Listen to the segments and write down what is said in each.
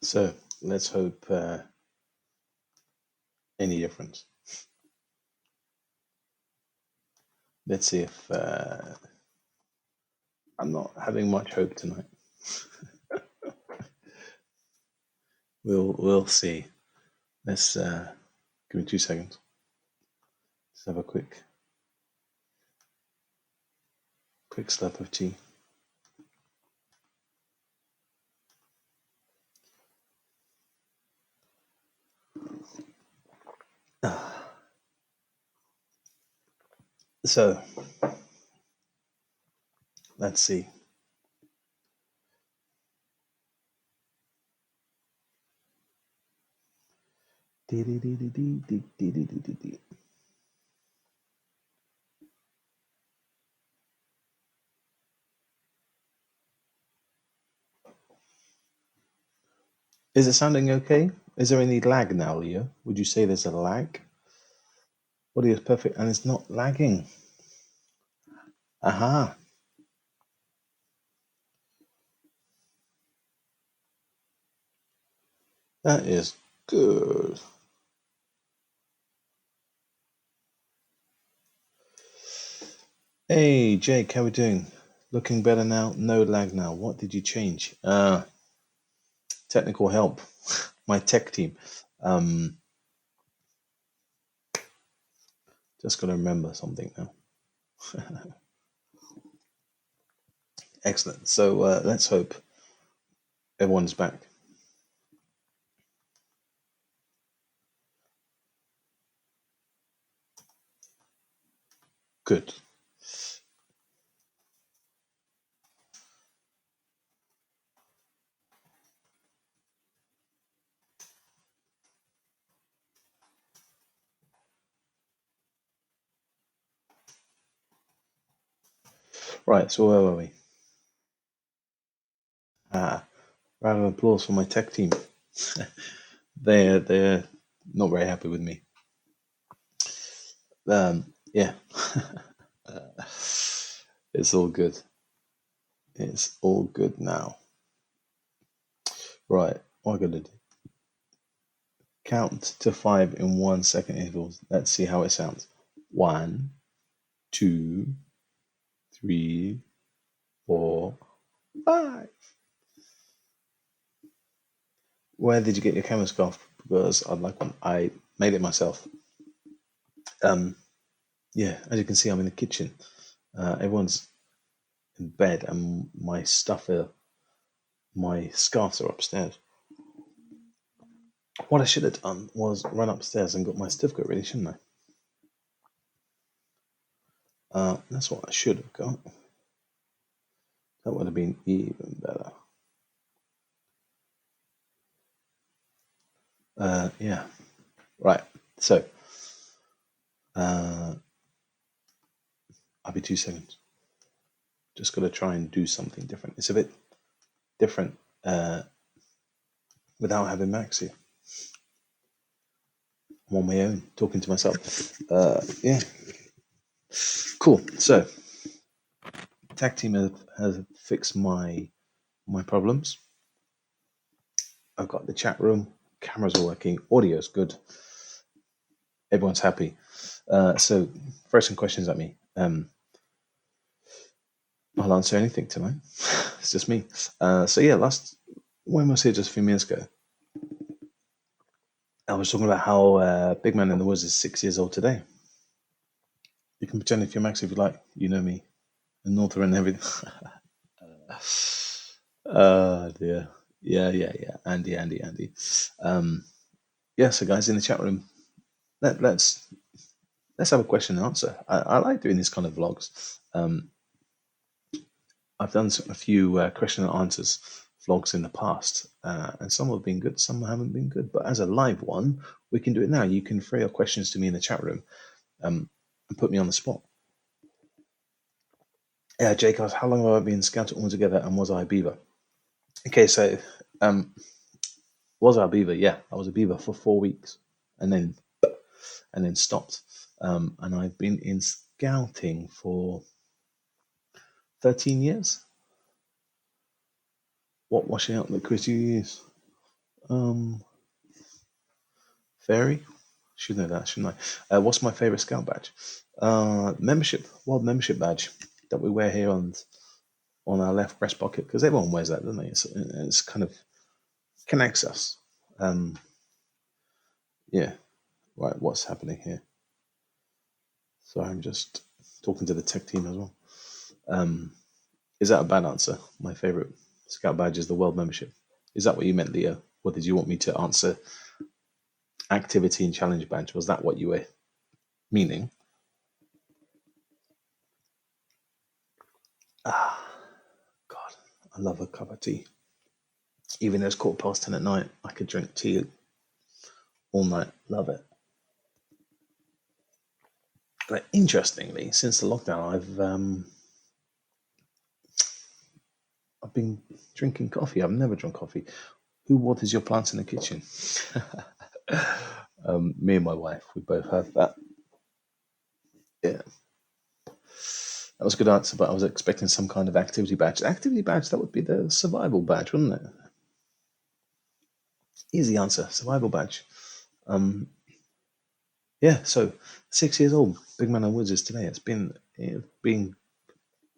So let's hope any difference. Let's see if I'm not having much hope tonight. We'll see. Let's give me 2 seconds. Let's have a quick slurp of tea. So let's see. Is it sounding okay? Is there any lag now, Leo? Would you say there's a lag? Audio is perfect and it's not lagging. Aha. That is good. Hey, Jake, how we doing? Looking better now? No lag now. What did you change? Technical help. My tech team. Just got to remember something now. Excellent. So let's hope everyone's back. Good. Right, so where were we? Round of applause for my tech team. They're not very happy with me. Yeah. It's all good. It's all good now. Right, what I'm gonna do? Count to 5 in 1 second intervals. Let's see how it sounds. 1, 2, 3, 4, 5. Where did you get your camera scarf? Because I'd like one. I made it myself. Yeah, as you can see, I'm in the kitchen. Everyone's in bed, and my scarves are upstairs. What I should have done was run upstairs and got my certificate ready, shouldn't I? That's what I should have got. That would have been even better. Yeah. Right. So, I'll be 2 seconds. Just got to try and do something different. It's a bit different without having Max here. I'm on my own, talking to myself. Yeah. Cool. So, tag team has fixed my problems. I've got the chat room, cameras are working, audio's good. Everyone's happy. So, throw some questions at me. I'll answer anything tonight. It's just me. So yeah, when was here just a few minutes ago, I was talking about how Big Man in the Woods is 6 years old today. You can pretend if you're Max if you like. You know me, and Norther and everything. Dear. Yeah. Andy. Yeah. So guys, in the chat room, let's have a question and answer. I like doing these kind of vlogs. I've done a few question and answers vlogs in the past, and some have been good, some haven't been good. But as a live one, we can do it now. You can throw your questions to me in the chat room and put me on the spot. Yeah, Jake asked, how long have I been scouting altogether, and was I a beaver? Okay, so was I a beaver? Yeah, I was a beaver for 4 weeks, and then stopped. And I've been in scouting for 13 years. What washing up liquid do you use? Um, Fairy. Should know that, shouldn't I? What's my favorite scout badge? Membership, world membership badge that we wear here on our left breast pocket because everyone wears that, doesn't they? It's kind of connects us. Um, yeah. Right. What's happening here? So I'm just talking to the tech team as well. Um, is that a bad answer? My favorite scout badge is the world membership. Is that what you meant, Leo? Or did you want me to answer activity and challenge badge? Was that what you were meaning? Ah, God, I love a cup of tea. Even though it's 10:15 at night, I could drink tea all night. Love it. But interestingly, since the lockdown, I've been drinking coffee. I've never drunk coffee. Who waters your plants in the kitchen? Me and my wife, we both have that. Yeah, that was a good answer, but I was expecting some kind of activity badge. Activity badge, that would be the survival badge, wouldn't it? Easy answer, survival badge. Yeah, so 6 years old, Big Man of Woods is today. It's been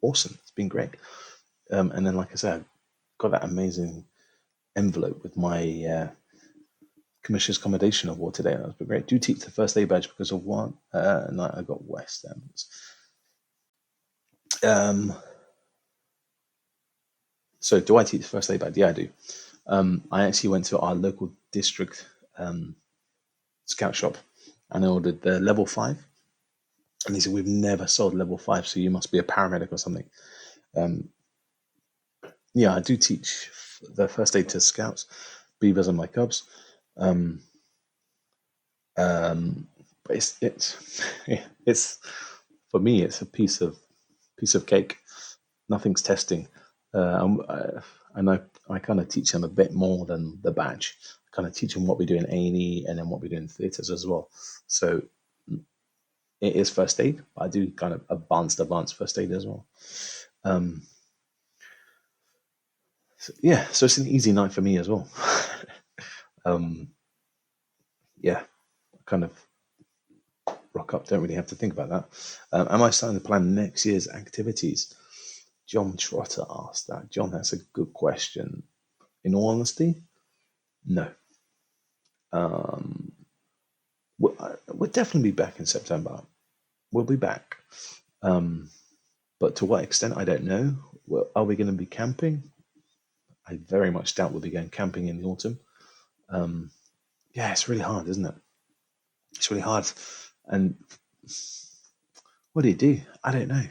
awesome. It's been great. And then, like I said, I got that amazing envelope with my Commissioner's Commendation Award today. That was great. Do teach the first aid badge because of one night I got West Ends. So do I teach the first aid badge? Yeah, I do. I actually went to our local district scout shop and I ordered the level 5. And they said, we've never sold level 5, so you must be a paramedic or something. Yeah, I do teach the first aid to scouts, beavers, and my cubs. But it's for me, it's a piece of cake. Nothing's testing, and I kind of teach them a bit more than the badge. I kind of teach them what we do in A&E and then what we do in theatres as well. So it is first aid. But I do kind of advanced first aid as well. So it's an easy night for me as well. Yeah, kind of rock up. Don't really have to think about that. Am I starting to plan next year's activities? John Trotter asked that. John, that's a good question. In all honesty, no. We'll definitely be back in September. We'll be back. But to what extent, I don't know. Well, are we going to be camping? I very much doubt we'll be going camping in the autumn. Yeah, it's really hard, isn't it? It's really hard. And what do you do? I don't know.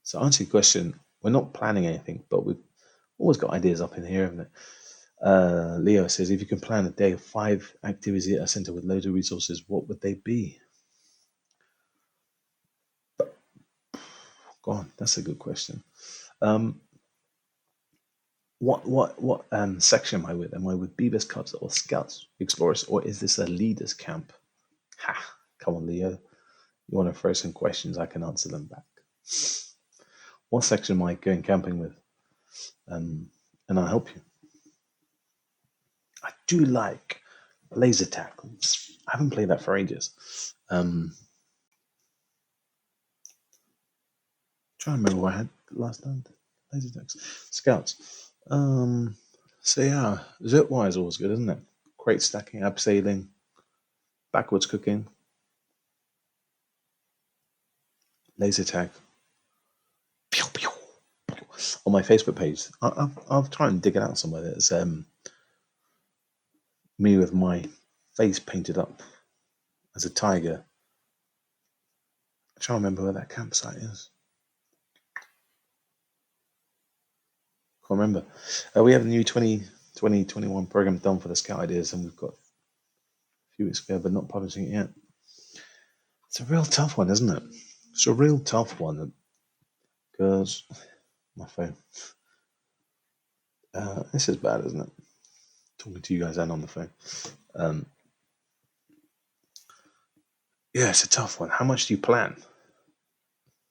So, answer your question, we're not planning anything, but we've always got ideas up in here, haven't it? Leo says, if you can plan a day of 5 activities at a center with loads of resources, what would they be? Go on, that's a good question. What section am I with? Am I with Beavers, Cubs, or Scouts, Explorers, or is this a leaders camp? Ha! Come on, Leo. You want to throw some questions? I can answer them back. What section am I going camping with? And I'll help you. I do like laser tag. I haven't played that for ages. Trying to remember what I had last time. Laser tags. Scouts. So yeah, Zipwire is always good, isn't it? Crate stacking, abseiling, backwards cooking, laser tag. Pew, pew, pew. On my Facebook page, I'll try and dig it out somewhere. There's me with my face painted up as a tiger. I'm trying to remember where that campsite is. Can't remember. We have the new 2021 program done for the Scout Ideas, and we've got a few weeks ago, but not publishing it yet. It's a real tough one, isn't it? It's a real tough one because my phone. This is bad, isn't it? Talking to you guys and on the phone. Yeah, it's a tough one. How much do you plan?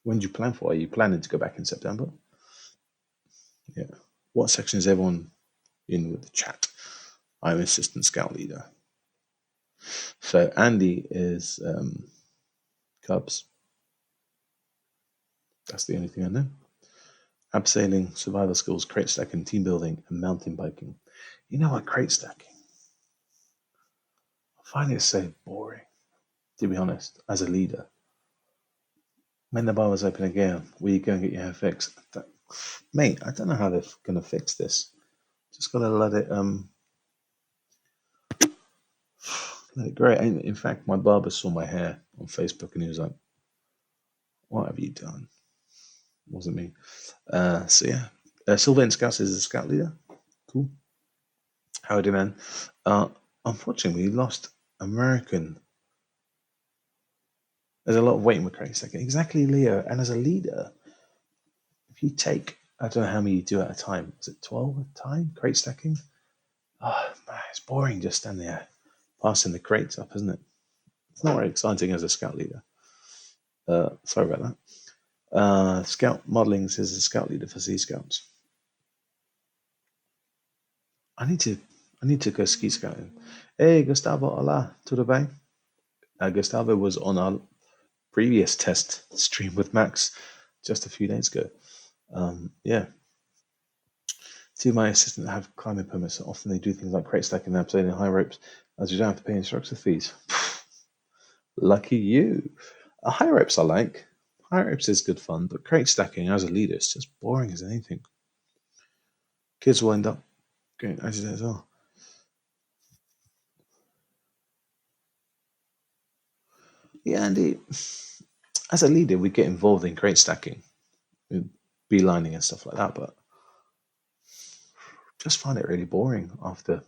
When do you plan for? Are you planning to go back in September? Yeah. What section is everyone in with the chat? I'm assistant scout leader. So Andy is Cubs. That's the only thing I know. Abseiling, survival skills, crate stacking, team building, and mountain biking. You know what, crate stacking? I find it so boring, to be honest, as a leader. When the bar was open again, will you go and get your hair fixed? Mate, I don't know how they're going to fix this. Just got to let it grow. In fact, my barber saw my hair on Facebook and he was like, "What have you done?" It wasn't me. So yeah, Sylvain Scouts is a scout leader. Cool. Howdy, man. Unfortunately, we lost American. There's a lot of waiting with crate stacking. Exactly, Leo. And as a leader, if you take, I don't know how many you do at a time. Is it 12 at a time? Crate stacking? Oh, man, it's boring just standing there passing the crates up, isn't it? It's not very exciting as a scout leader. Sorry about that. Scout modeling says a scout leader for Sea Scouts. I need to go ski scouting. Hey, Gustavo, hola, tudo bem? Gustavo was on our previous test stream with Max just a few days ago. Yeah. Two of my assistants have climbing permits. Often they do things like crate stacking and abseiling high ropes, as you don't have to pay instructor fees. Lucky you. High ropes I like. High ropes is good fun, but crate stacking as a leader is just boring as anything. Kids will end up going agitated as well. Yeah, indeed. As a leader, we get involved in crate stacking, beelining and stuff like that, but just find it really boring after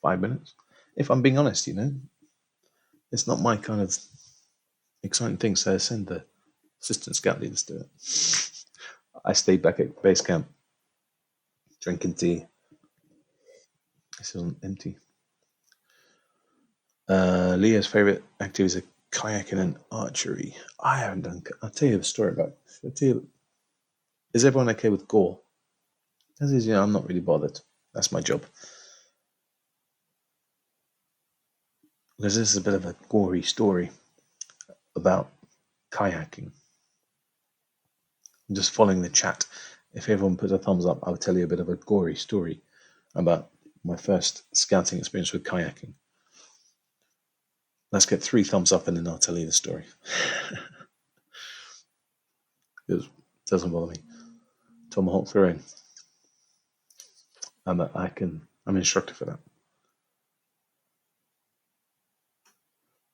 5 minutes. If I'm being honest, it's not my kind of exciting thing, so I send the assistant scout leaders to it. I stayed back at base camp, drinking tea. This isn't empty. Leah's favorite activities are kayaking and archery. I haven't done. I'll tell you the story about. Is everyone okay with gore? As is, I'm not really bothered. That's my job. Because this is a bit of a gory story about kayaking. I'm just following the chat. If everyone puts a thumbs up, I'll tell you a bit of a gory story about my first scouting experience with kayaking. Let's get 3 thumbs up and then I'll tell you the story. It doesn't bother me. Tomahawk throwing. I'm an instructor for that.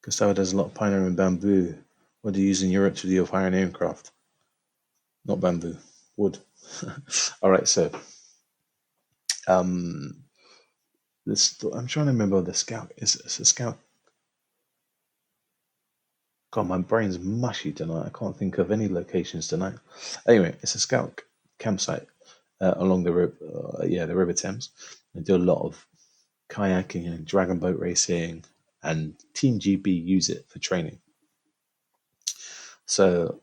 Gustavo does a lot of pioneering and bamboo. What do you use in Europe to do your fire and aircraft? Not bamboo, wood. All right, so I'm trying to remember the scout. It's a scout. God, my brain's mushy tonight. I can't think of any locations tonight. Anyway, it's a scout campsite along the river. The River Thames. They do a lot of kayaking and dragon boat racing, and Team GB use it for training. So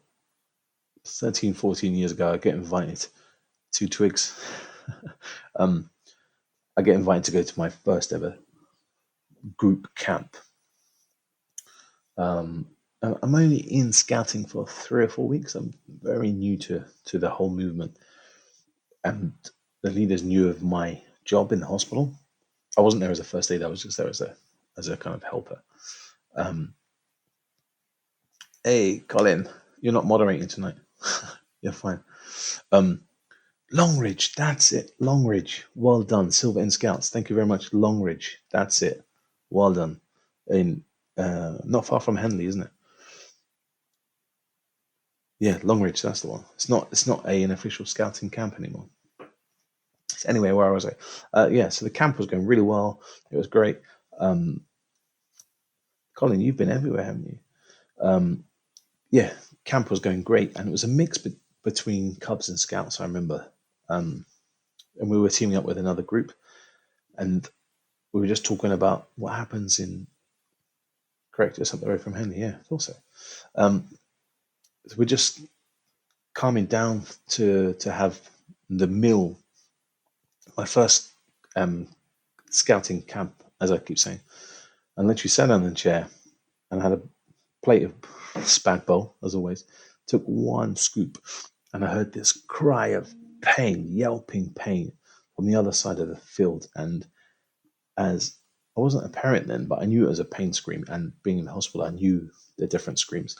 13, 14 years ago, I get invited to Twigs. I get invited to go to my first ever group camp. I'm only in scouting for 3 or 4 weeks. I'm very new to the whole movement. And the leaders knew of my job in the hospital. I wasn't there as a first aid. I was just there as a kind of helper. Hey, Colin, you're not moderating tonight. You're fine. Longridge, that's it. Longridge, well done. Silver in Scouts, thank you very much. Longridge, that's it. Well done. In not far from Henley, isn't it? Yeah, Longridge, that's the one. It's not an official scouting camp anymore. So anyway, where was I? So the camp was going really well. It was great. Colin, you've been everywhere, haven't you? Camp was going great, and it was a mix between Cubs and Scouts. I remember, and we were teaming up with another group, and we were just talking about what happens in. Correct, just up the road from Henley. Yeah, also. So we're just calming down to have the meal. My first scouting camp, as I keep saying, and literally sat down in the chair and had a plate of spag bowl, as always. Took one scoop, and I heard this cry of pain, yelping pain from the other side of the field. And as I wasn't a parent then, but I knew it was a pain scream. And being in the hospital, I knew the different screams.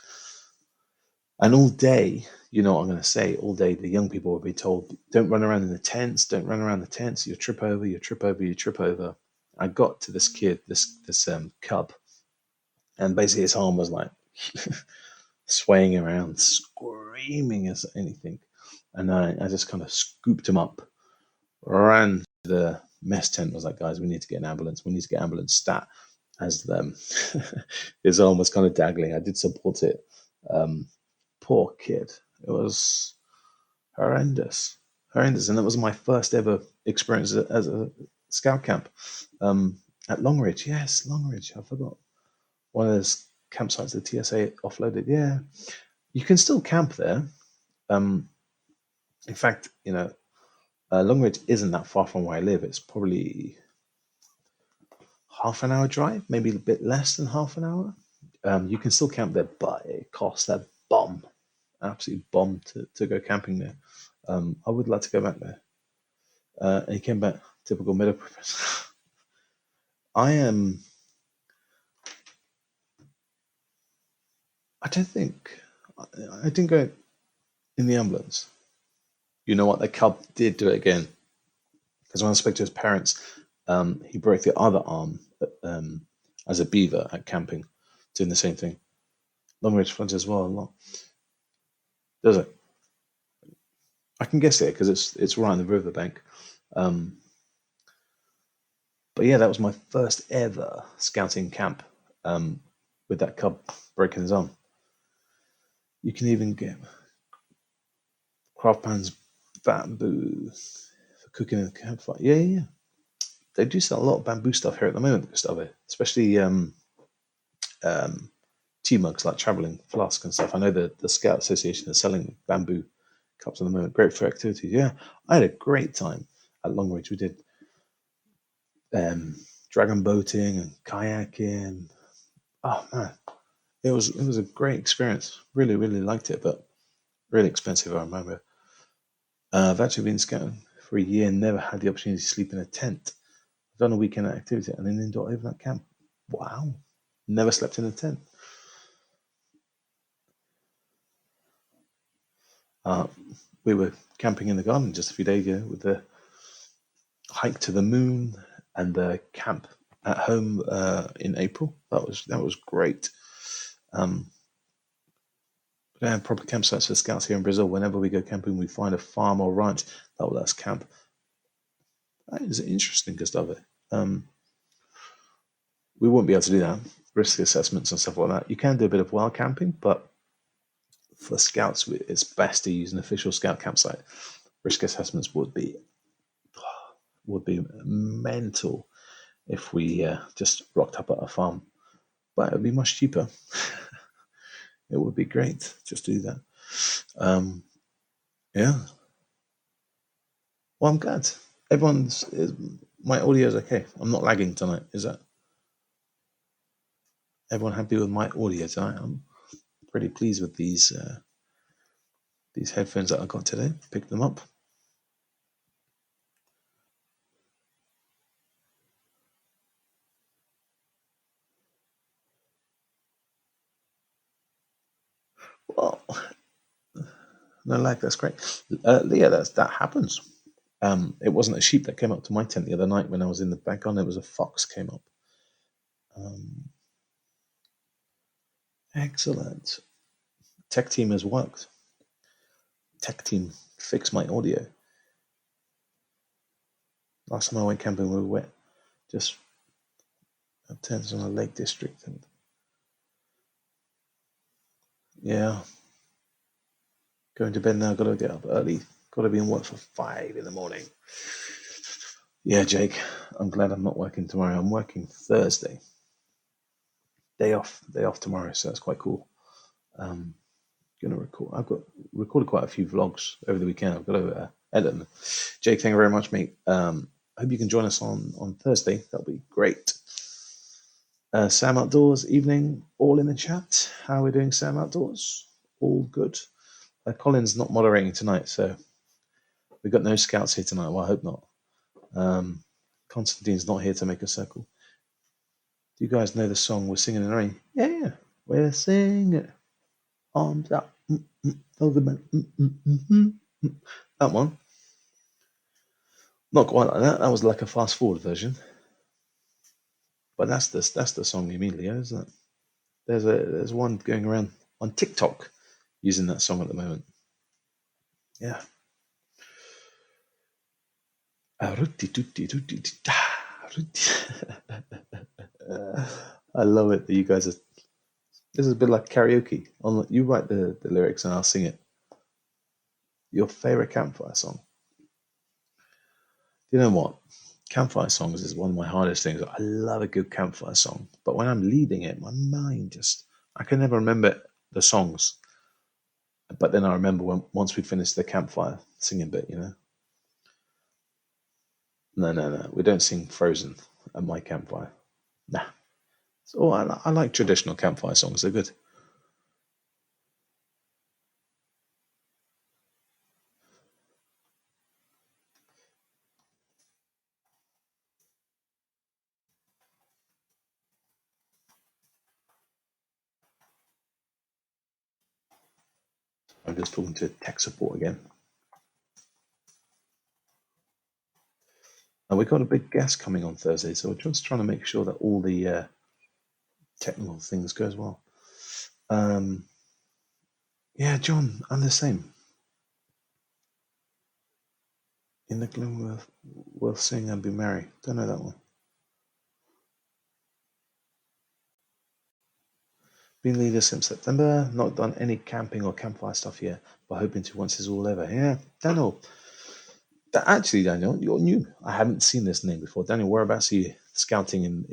And all day, you know what I'm going to say, all day the young people will be told, don't run around in the tents, don't run around the tents, you trip over, you trip over, you trip over. I got to this kid, this cub, and basically his arm was like swaying around, screaming as anything. And I just kind of scooped him up, ran to the mess tent, was like, guys, we need to get an ambulance, we need to get ambulance stat. As his arm was kind of dangling, I did support it. Poor kid. It was horrendous, horrendous, and that was my first ever experience as a scout camp at Longridge. Yes, Longridge. I forgot one of those campsites the TSA offloaded. Yeah, you can still camp there. In fact, Longridge isn't that far from where I live. It's probably half an hour drive, maybe a bit less than half an hour. You can still camp there, but it costs a bomb, absolute bomb to go camping there. I would like to go back there. And he came back, typical middle professor. I don't think, I didn't go in the ambulance. You know what? The cub did do it again. Because when I spoke to his parents, he broke the other arm as a beaver at camping, doing the same thing. Long range floods as well, a lot. Does it? I can guess it because it's right on the riverbank. But yeah, that was my first ever scouting camp with that cub breaking his arm. You can even get craft pans, bamboo for cooking in the campfire. Yeah. They do sell a lot of bamboo stuff here at the moment, Gustavo, especially tea mugs, like traveling flask and stuff. I know the Scout Association is selling bamboo cups at the moment. Great for activities. Yeah, I had a great time at Longridge. We did dragon boating and kayaking. Oh man, it was a great experience. Really, really liked it, but really expensive. I remember. I've actually been scouting for a year and never had the opportunity to sleep in a tent. I've done a weekend activity and an indoor overnight camp. Wow, never slept in a tent. We were camping in the garden just a few days ago with the hike to the moon and the camp at home in April. That was great. We have proper campsites for scouts here in Brazil. Whenever we go camping, we find a farm or ranch that will let us camp. That is interesting, Gustavo. We won't be able to do that. Risk assessments and stuff like that. You can do a bit of wild camping, but for scouts, it's best to use an official scout campsite. Risk assessments would be mental if we just rocked up at a farm, but it would be much cheaper. It would be great just to do that. Yeah. Well, I'm glad my audio is okay. I'm not lagging tonight. Is that everyone happy with my audio tonight? I'm pretty pleased with these headphones that I got today. Picked them up. Well, no lag. That's great. Leah, that happens. It wasn't a sheep that came up to my tent the other night when I was in the back on. It was a fox came up. Excellent. Tech team has worked. Tech team fixed my audio. Last time I went camping, we were wet. Just tents on a lake district, and yeah, going to bed now. Got to get up early. Got to be in work for 5 in the morning. Yeah, Jake, I'm glad I'm not working tomorrow. I'm working Thursday. Day off tomorrow, so that's quite cool. Gonna record. I've got recorded quite a few vlogs over the weekend. I've got to edit them. Jake, thank you very much, mate. I hope you can join us on Thursday. That'll be great. Sam Outdoors evening, all in the chat. How are we doing, Sam Outdoors? All good. Colin's not moderating tonight, so we've got no scouts here tonight. Well, I hope not. Constantine's not here to make a circle. Do you guys know the song "We're Singing in the Rain"? Yeah, we're singing. Arms up, over man. That one. Not quite like that. That was like a fast forward version. But that's the song immediately, isn't it? There's one going around on TikTok using that song at the moment. Yeah. I love it that you guys are. This is a bit like karaoke. You write the lyrics and I'll sing it. Your favorite campfire song? You know what? Campfire songs is one of my hardest things. I love a good campfire song, but when I'm leading it, my mind I can never remember the songs. But then I remember once we finished the campfire singing bit, No. We don't sing Frozen at my campfire. Nah. So I like traditional campfire songs. They're good. I'm just talking to tech support again. And we've got a big guest coming on Thursday, so we're just trying to make sure that all the technical things go as well. Yeah, John, I'm the same. In the gloom we'll sing and be merry. Don't know that one. Been leader since September. Not done any camping or campfire stuff yet, but hoping to once it's all over. Yeah, Daniel. Actually, Daniel, you're new. I haven't seen this name before. Daniel, whereabouts are you scouting in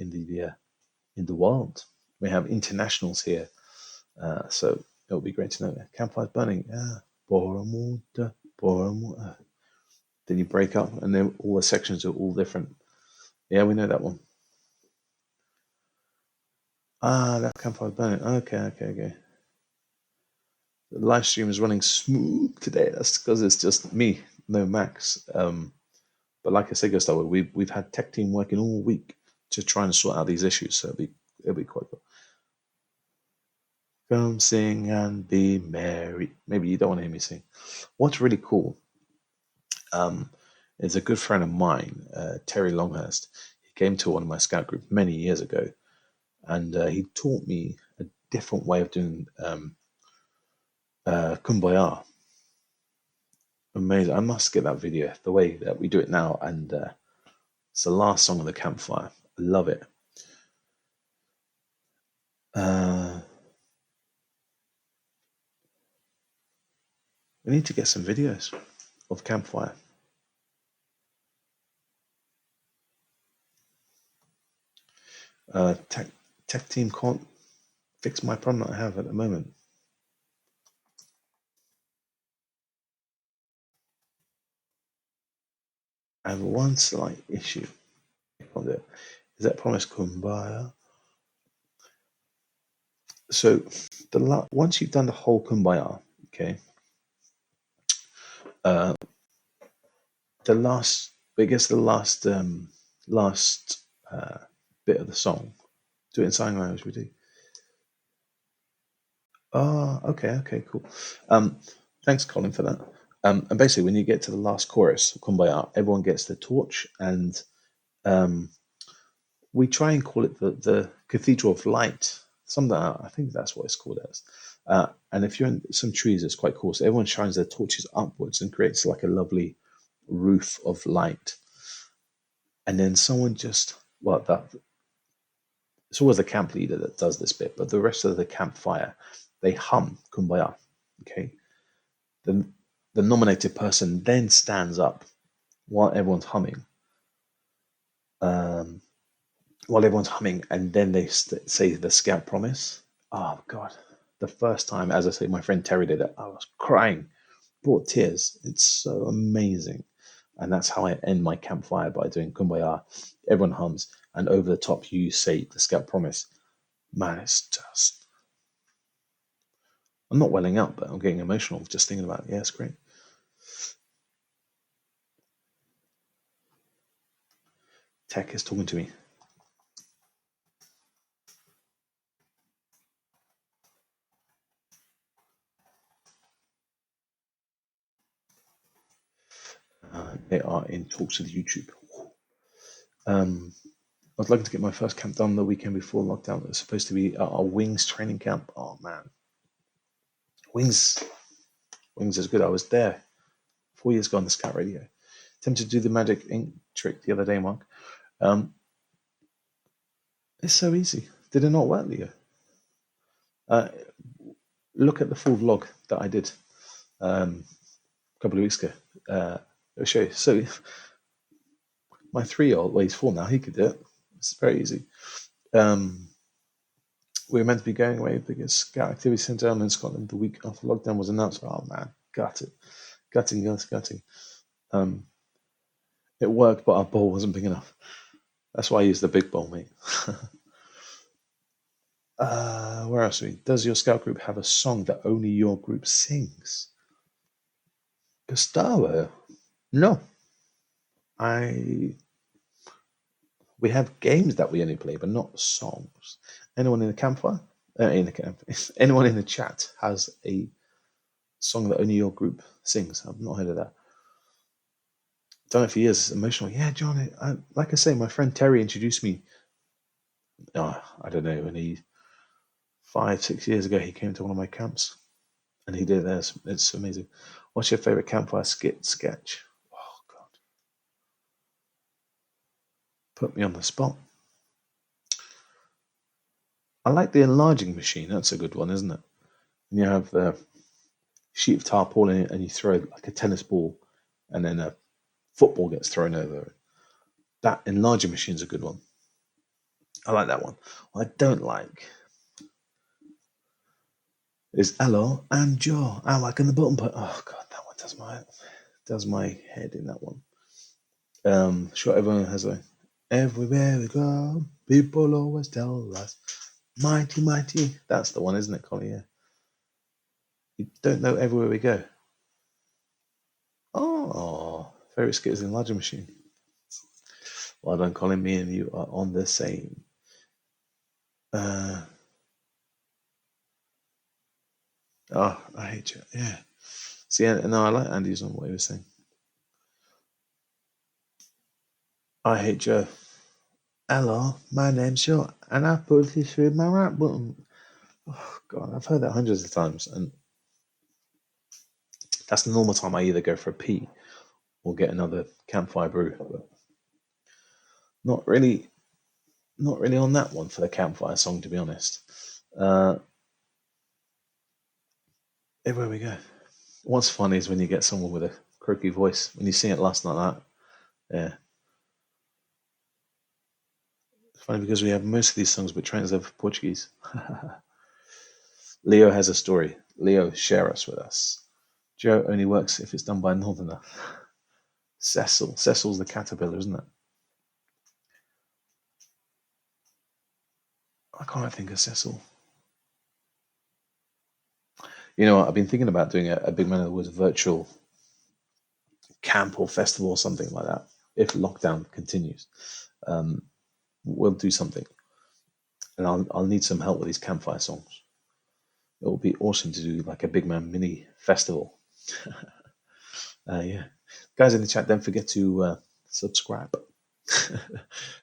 the wild? We have internationals here, so it would be great to know. Campfire's burning. Yeah. Boromuda. Then you break up, and then all the sections are all different. Yeah, we know that one. That campfire burning. Okay. The live stream is running smooth today. That's because it's just me, no Max. But like I said, Gustavo, we've had tech team working all week to try and sort out these issues, so it'll be quite good. Come sing and be merry. Maybe you don't want to hear me sing. What's really cool is a good friend of mine, Terry Longhurst. He came to one of my scout groups many years ago, and he taught me a different way of doing Kumbaya. Amazing. I must get that video, the way that we do it now, and it's the last song of the campfire. I love it. We need to get some videos of campfire. Tech team can't fix my problem that I have at the moment. I have one slight issue. Is that promise Kumbaya? So once you've done the whole Kumbaya, okay, the last bit of the song, do it in sign language. We do. Oh, okay, cool. Thanks, Colin, for that. And basically, when you get to the last chorus, Kumbaya, everyone gets the torch, and we try and call it the Cathedral of Light. I think that's what it's called as. And if you're in some trees, it's quite cool. So everyone shines their torches upwards and creates like a lovely roof of light. And then someone it's always the camp leader that does this bit, but the rest of the campfire, they hum Kumbaya. Okay. The nominated person then stands up while everyone's humming. And then they say the scout promise. Oh God! The first time, as I say, my friend Terry did it. I was crying, brought tears. It's so amazing. And that's how I end my campfire, by doing Kumbaya. Everyone hums, and over the top you say the Scout Promise. Man, it's just... I'm not welling up, but I'm getting emotional just thinking about it. Yeah, it's great. Tech is talking to me. They are in talks with YouTube. I was looking to get my first camp done the weekend before lockdown. It was supposed to be our Wings training camp. Oh man, Wings is good. I was there 4 years ago on the Scout Radio. Attempted to do the magic ink trick the other day, Mark. It's so easy. Did it not work, Leo? Look at the full vlog that I did a couple of weeks ago. I'll show you. So my 3-year-old, well, he's 4 now. He could do it. It's very easy. We were meant to be going away because Scout Activity Centre in Scotland the week after lockdown was announced. Oh man, gutting. It worked, but our bowl wasn't big enough. That's why I used the big bowl, mate. Where else are we? Does your Scout group have a song that only your group sings? Gustavo? No. We have games that we only play, but not songs. Anyone in the campfire? Anyone in the chat has a song that only your group sings? I've not heard of that. Done it for years. It's emotional. Yeah, John. Like I say, my friend Terry introduced me. I don't know, when 5-6 years ago, he came to one of my camps, and he did this. It's amazing. What's your favorite campfire sketch? Oh God, put me on the spot. I like the enlarging machine. That's a good one, isn't it? And you have the sheet of tarpaulin in it, and you throw like a tennis ball, and then a football gets thrown over it. That enlarging machine's a good one. I like that one. What I don't like is hello, I'm Joe. I like in the button, but oh God, that one does my head in that one. Sure, everyone has a everywhere we go, people always tell us, mighty, mighty. That's the one, isn't it, Colin? Yeah. You don't know everywhere we go. Oh, favorite skit is the enlarging machine. Well done, Colin. Me and you are on the same. I hate you. Yeah. See, no, I like Andy's on what he was saying. I hate Joe. Hello, my name's Joe, and I put this through my right button. Oh God, I've heard that hundreds of times, and that's the normal time I either go for a pee or get another campfire brew. But not really on that one for the campfire song, to be honest. Everywhere we go. What's funny is when you get someone with a croaky voice, when you sing it last night like that. Yeah. It's funny because we have most of these songs but translated for Portuguese. Leo has a story. Leo, share us with us. Joe only works if it's done by a northerner. Cecil's the caterpillar, isn't it? I can't think of Cecil. You know what? I've been thinking about doing a Big Man of the Woods virtual camp or festival or something like that. If lockdown continues, we'll do something, and I'll need some help with these campfire songs. It will be awesome to do like a Big Man mini festival. Yeah, guys in the chat, don't forget to subscribe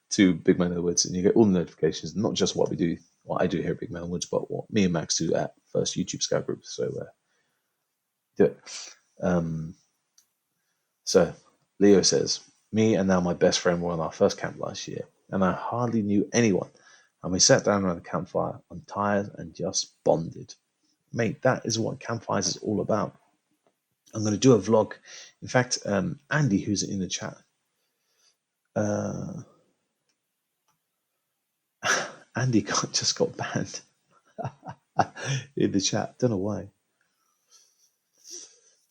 to Big Man in the Woods, and you get all the notifications, not just what I do here at Big Man in the Woods, but what me and Max do at First YouTube Scout Group. So do it. So Leo says, me and now my best friend were on our first camp last year, and I hardly knew anyone. And we sat down around the campfire on tires and just bonded. Mate, that is what campfires is all about. I'm going to do a vlog. In fact, Andy, who's in the chat, Andy just got banned in the chat. Don't know why.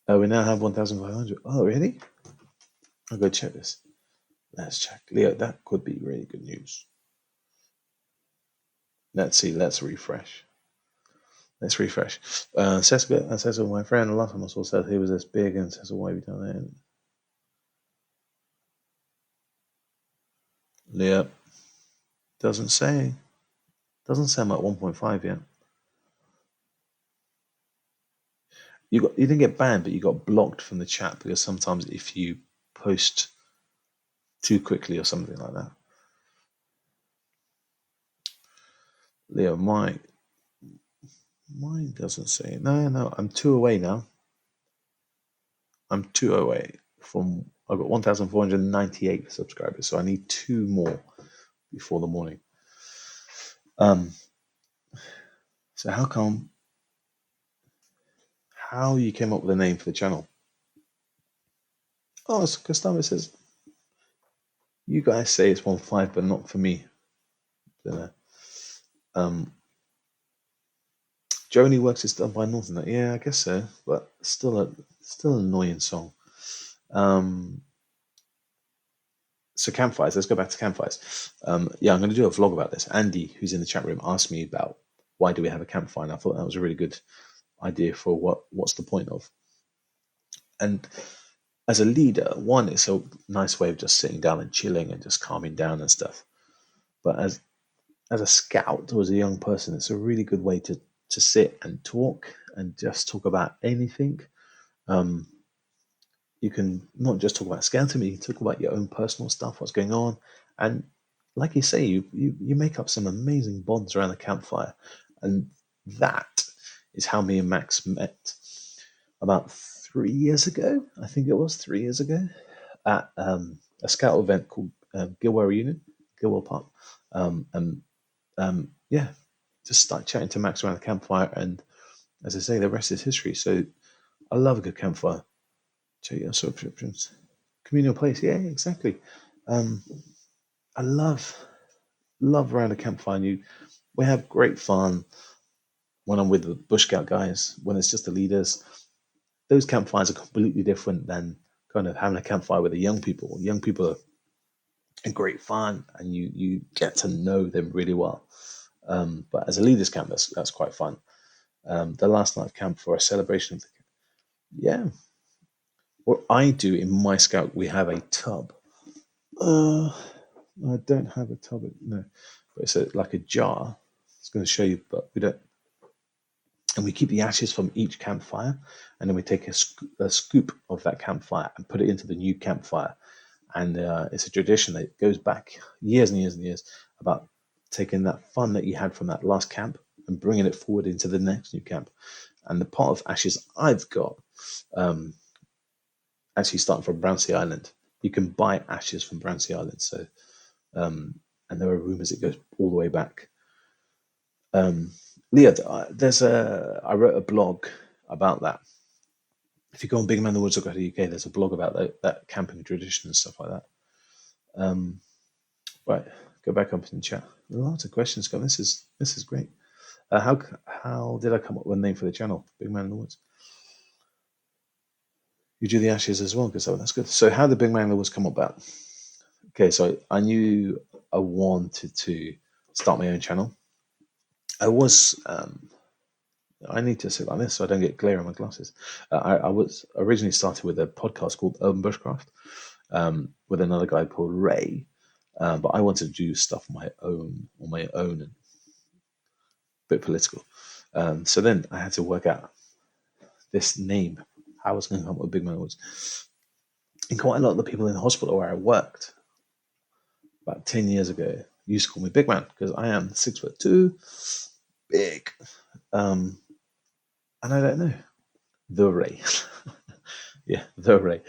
We now have 1,500. Oh, really? I'll go check this. Let's check. Leo, that could be really good news. Let's see. Let's refresh. Cecil, my friend, last time I saw said he was this big, and Cecil, why have you done that? Leo, doesn't say. Doesn't say I'm at 1.5 yet. You didn't get banned, but you got blocked from the chat because sometimes if you post too quickly or something like that. Leo, mine doesn't say. No, I'm 2 away now. I'm 2 away from. I've got 1,498 subscribers, so I need 2 more before the morning. So how you came up with a name for the channel? Oh, so Gustavo says, you guys say it's 1.5, but not for me. Joni Works is done by Northern. Yeah, I guess so, but still an annoying song. So campfires. Let's go back to campfires. Yeah, I'm going to do a vlog about this. Andy, who's in the chat room, asked me about why do we have a campfire, and I thought that was a really good idea for what's the point of. And as a leader, one, it's a nice way of just sitting down and chilling and just calming down and stuff. But as a scout or as a young person, it's a really good way to sit and talk and just talk about anything. You can not just talk about scouting, but you can talk about your own personal stuff, what's going on. And like you say, you make up some amazing bonds around the campfire. And that is how me and Max met about 3 years ago. I think it was 3 years ago at a scout event called Gilwell Reunion, Gilwell Park. Yeah, just start chatting to Max around the campfire. And as I say, the rest is history. So I love a good campfire. Check your subscriptions. Communal place, yeah, exactly. I love around a campfire. We have great fun when I'm with the Bush Scout guys. When it's just the leaders, those campfires are completely different than kind of having a campfire with the young people. Young people are great fun, and you get to know them really well. But as a leaders camp, that's quite fun. The last night of camp for a celebration of yeah. What I do in my scout, we have a tub. I don't have a tub, no, but it's like a jar. It's going to show you, but we don't. And we keep the ashes from each campfire, and then we take a scoop of that campfire and put it into the new campfire. And it's a tradition that goes back years and years and years about taking that fun that you had from that last camp and bringing it forward into the next new camp. And the pot of ashes I've got, actually starting from Brownsea Island, you can buy ashes from Brownsea Island. So, and there are rumours it goes all the way back. Leah, I wrote a blog about that. If you go on bigmanthewoods.co.uk, there's a blog about that camping tradition and stuff like that. Right, go back up in the chat. Lots of questions coming. This is great. How did I come up with a name for the channel? Big Man in the Woods. You do the ashes as well, because that's good. So how did Big Man in the Woods come about? Okay, so I knew I wanted to start my own channel. I need to sit like this so I don't get glare on my glasses. I was originally started with a podcast called Urban Bushcraft with another guy called Ray, but I wanted to do stuff on my own, and a bit political. So then I had to work out this name. How I was going to come up with Big Man Woods. And quite a lot of the people in the hospital where I worked about 10 years ago used to call me Big Man because I am 6'2", big. And I don't know. The Ray. Yeah, the Ray.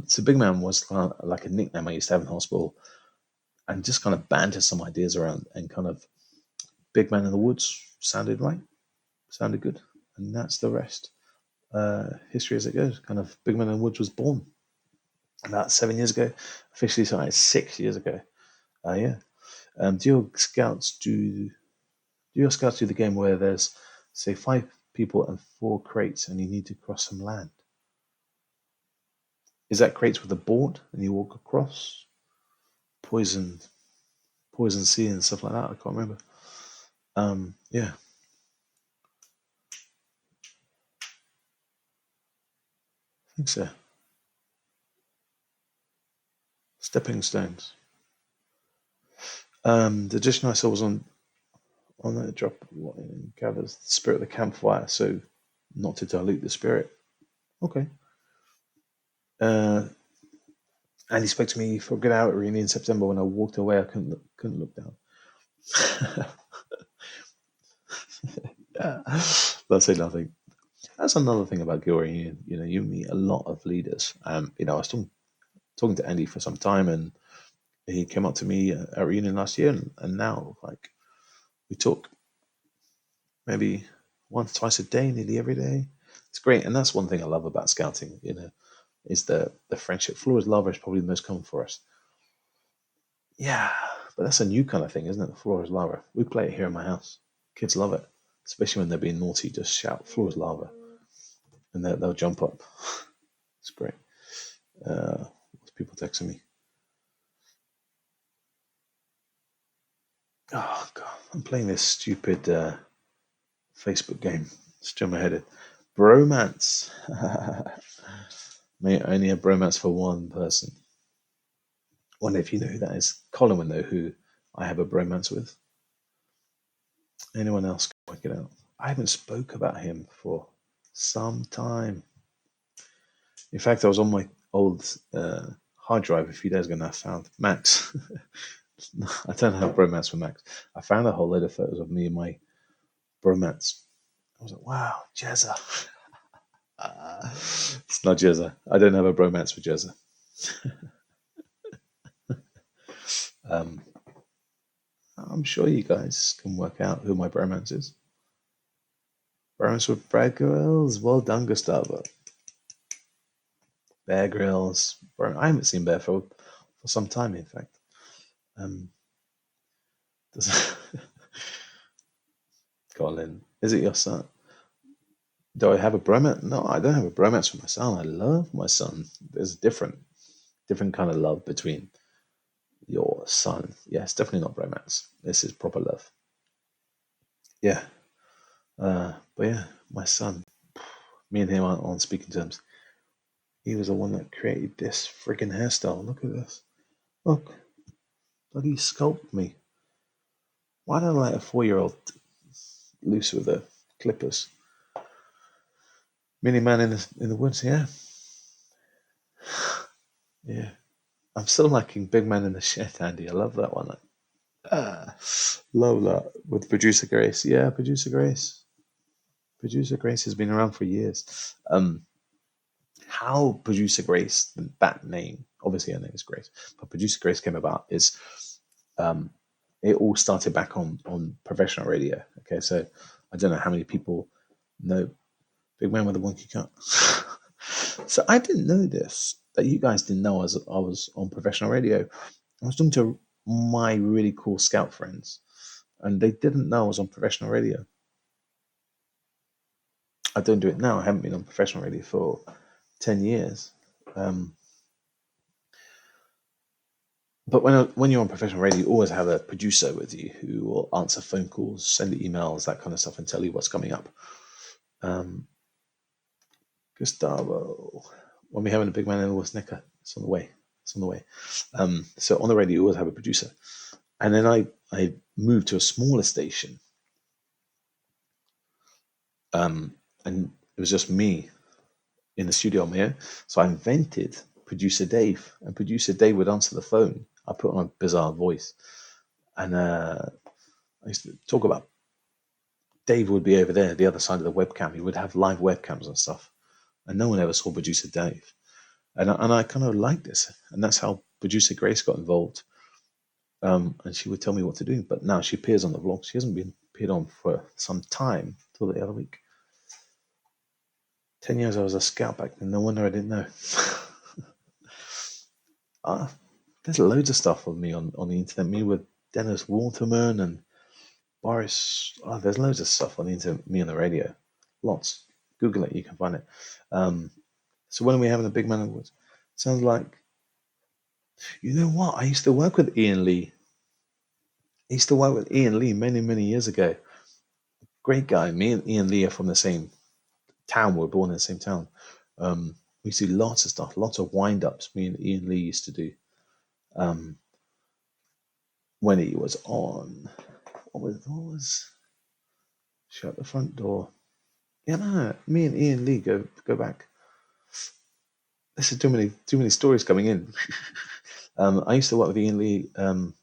So Big Man was kind of like a nickname I used to have in hospital, and just kind of banter some ideas around, and kind of Big Man in the Woods sounded right, sounded good, and that's the rest. History as it goes. Kind of Big Man in the Woods was born about 7 years ago. Officially started 6 years ago. Yeah. Do your scouts do the game where there's, say, 5 people and 4 crates, and you need to cross some land? Is that crates with a board and you walk across? Poison, poison sea and stuff like that. I can't remember. Yeah, I think so. Stepping stones. The edition I saw was on that drop gathers the spirit of the campfire, so not to dilute the spirit. Okay. And he spoke to me for a good hour at reunion in September. When I walked away, I couldn't look down. Let's say nothing. That's another thing about Guild Reunion. You meet a lot of leaders. I was talking to Andy for some time, and he came up to me at reunion last year, and now like we talk maybe once, twice a day, nearly every day. It's great, and that's one thing I love about scouting. Is the friendship. Floor is lava is probably the most common for us. Yeah, but that's a new kind of thing, isn't it? The floor is lava. We play it here in my house. Kids love it, especially when they're being naughty. Just shout "floor is lava," and they'll jump up. It's great. Lots of people texting me. Oh god, I'm playing this stupid Facebook game. Still my head in. Bromance. May only have bromance for one person. Wonder if you know who that is. Colin would know who I have a bromance with. Anyone else can work it out? I haven't spoke about him for some time. In fact, I was on my old hard drive a few days ago and I found Max. I don't have bromance with Max. I found a whole load of photos of me and my bromance. I was like, wow, Jezza. It's not Jezza. I don't have a bromance with Jezza. I'm sure you guys can work out who my bromance is. Bromance with Brad Grylls. Well done, Gustavo. Bear Grylls. I haven't seen Bear for some time, in fact. Colin, is it your son? Do I have a bromance? No, I don't have a bromance with my son. I love my son. There's a different kind of love between your son. Yes, definitely not bromance. This is proper love. Yeah. But yeah, my son, me and him aren't on speaking terms. He was the one that created this freaking hairstyle. Look at this. Look. Bloody sculpt me. Why don't I let a 4-year-old loose with the clippers? Mini man in the woods, yeah. Yeah. I'm still liking Big Man in the Shed, Andy. I love that one. Love that. With Producer Grace. Yeah, Producer Grace. Producer Grace has been around for years. How Producer Grace, that name, obviously her name is Grace, but Producer Grace came about is it all started back on professional radio. Okay, so I don't know how many people know Big Man with a Wonky Cut. So I didn't know this, that you guys didn't know I was on professional radio. I was talking to my really cool scout friends, and they didn't know I was on professional radio. I don't do it now. I haven't been on professional radio for 10 years. But when you're on professional radio, you always have a producer with you who will answer phone calls, send emails, that kind of stuff, and tell you what's coming up. Gustavo, when we having a Big Man in the West Necker, it's on the way. It's on the way. So on the radio, you always have a producer. And then I moved to a smaller station. And it was just me in the studio on my own. So I invented Producer Dave. And Producer Dave would answer the phone. I put on a bizarre voice. And I used to talk about Dave would be over there, the other side of the webcam. He would have live webcams and stuff. And no one ever saw Producer Dave. And I kind of liked this. And that's how Producer Grace got involved. And she would tell me what to do. But now she appears on the vlog. She hasn't been appeared on for some time, till the other week. 10 years I was a scout back then. No wonder I didn't know. There's loads of stuff of me on the internet. Me with Dennis Waterman and Boris. There's loads of stuff on the internet. Me on the radio. Lots. Google it. You can find it. So when are we having a Big Man in the Woods? Sounds like, you know what? I used to work with Ian Lee. I used to work with Ian Lee many, many years ago. Great guy. Me and Ian Lee are from the same town. We were born in the same town. We used to do lots of stuff, lots of wind ups. Me and Ian Lee used to do um, when he was on. What was shut the front door? Yeah, no. Me and Ian Lee go back. This is too many stories coming in. I used to work with Ian Lee on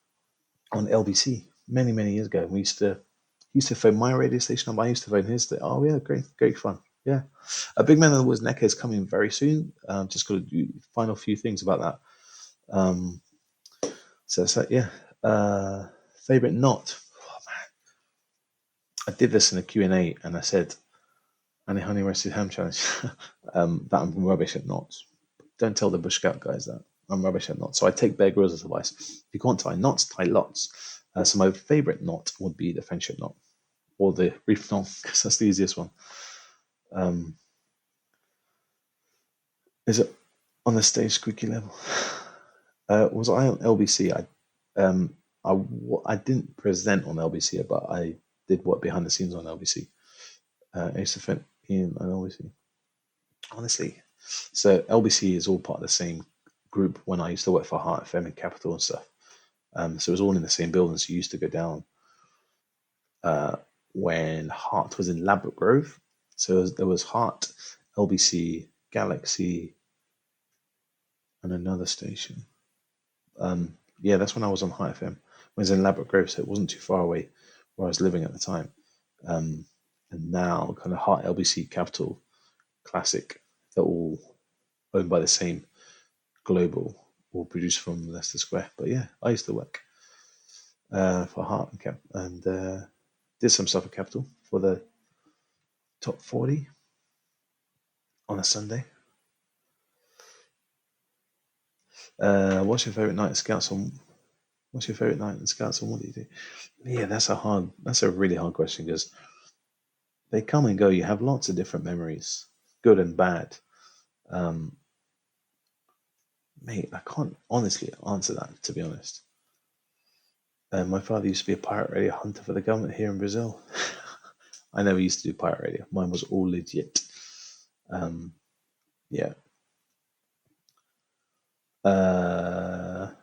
LBC many years ago. He used to phone my radio station up. I used to phone his. Oh yeah, great fun. Yeah, a big man of the woods NECA is coming very soon. Just got to do final few things about that. So yeah. Favorite knot. Oh, man. I did this in a Q&A and I said, "Any honey roasted ham challenge." That I'm rubbish at knots. Don't tell the Bush Scout guys that I'm rubbish at knots. So I take Bear Grylls' advice. If you can't tie knots, tie lots. So my favorite knot would be the friendship knot or the reef knot because that's the easiest one. Is it on the stage squeaky level? Was I on LBC? I didn't present on LBC, but I did work behind the scenes on LBC. I used to fit in on LBC. Honestly, so LBC is all part of the same group. When I used to work for Heart FM and Capital and stuff, so it was all in the same building. So you used to go down when Heart was in Ladbroke Grove. So there was Heart, LBC, Galaxy, and another station. Yeah, that's when I was on High FM. I was in Ladbroke Grove, so it wasn't too far away where I was living at the time. And now, kind of Heart, LBC, Capital, Classic, they're all owned by the same global, all produced from Leicester Square. But yeah, I used to work for Heart and Cap, and did some stuff at Capital for the top 40 on a Sunday. What's your favorite night at Scouts on? What's your favorite night in Scouts and what do you do? Yeah, that's a really hard question because they come and go. You have lots of different memories, good and bad. Um, Mate, I can't honestly answer that, to be honest. My father used to be a pirate radio hunter for the government here in Brazil. I never used to do pirate radio. Mine was all legit. Yeah. The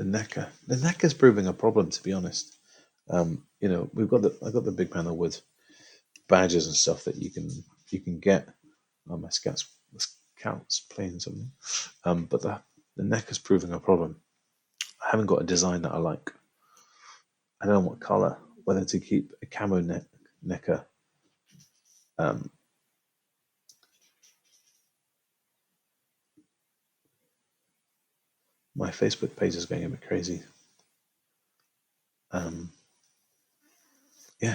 NECA. The NECA is proving a problem, to be honest. I got the big panel with badges and stuff that you can get. Oh, my scouts playing something. But the neck is proving a problem. I haven't got a design that I like. I don't know what color, whether to keep a camo necker. My Facebook page is going a bit crazy. Yeah,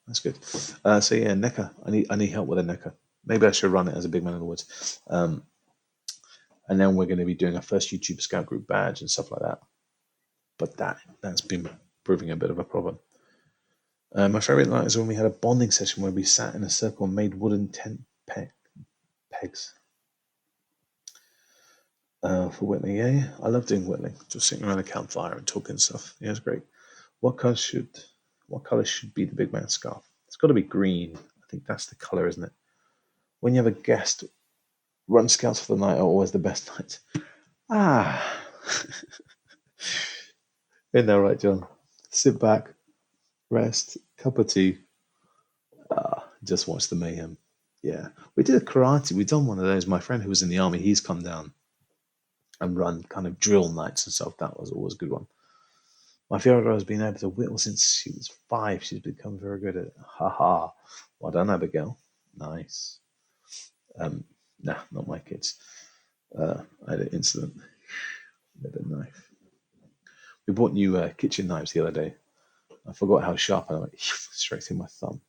that's good. So yeah, necker. I need help with a necker. Maybe I should run it as a big man in the woods. And then we're going to be doing our first YouTube Scout Group badge and stuff like that. But that's been proving a bit of a problem. My favorite night is when we had a bonding session where we sat in a circle and made wooden tent pegs. For whittling, yeah, I love doing whittling. Just sitting around a campfire and talking stuff. Yeah, it's great. What color should be the big man scarf? It's got to be green. I think that's the color, isn't it? When you have a guest, run scouts for the night are always the best nights. Isn't that right, John? Sit back, rest, cup of tea. Just watch the mayhem. Yeah, we did a karate. We done one of those. My friend who was in the army, he's come down and run kind of drill nights and stuff. That was always a good one. My favorite girl has been able to whittle since she was 5. She's become very good at it. Ha. Well done, Abigail. Nice. Nah, not my kids. I had an incident with a knife. We bought new kitchen knives the other day. I forgot how sharp I went straight through my thumb.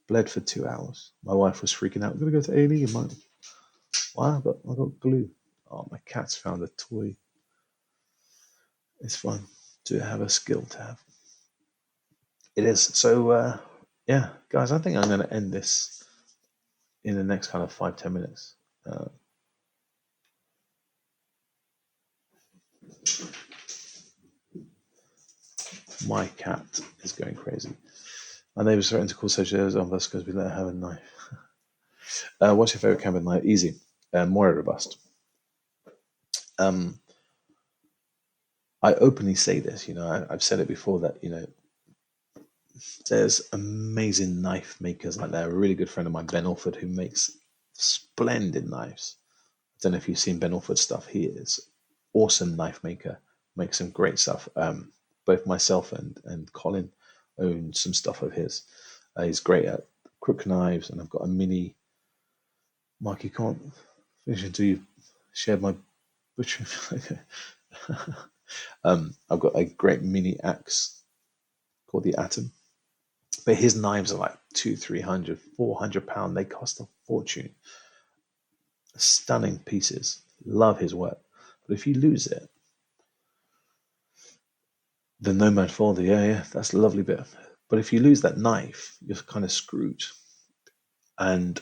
Bled for 2 hours. My wife was freaking out. I'm gonna go to A&E. Wow, I got glue. Oh, my cat's found a toy. It's fun to have a skill to have. It is. So, yeah, guys, I think I'm going to end this in the next kind of 5-10 minutes. My cat is going crazy. My neighbours threatened to call social on us because we let her have a knife. What's your favourite camping knife? Easy. More robust. I openly say this, I've said it before that, there's amazing knife makers like that. A really good friend of mine, Ben Alford, who makes splendid knives. I don't know if you've seen Ben Alford's stuff. He is awesome knife maker, makes some great stuff. Both myself and Colin own some stuff of his. He's great at crook knives, and I've got a mini. Mark, you can't finish until you've shared my butcher. I've got a great mini axe called the Atom, but his knives are like 200, 300, 400 pound. They cost a fortune. Stunning pieces. Love his work. But if you lose it, the Nomad folder, yeah, that's a lovely bit. But if you lose that knife, you're kind of screwed. And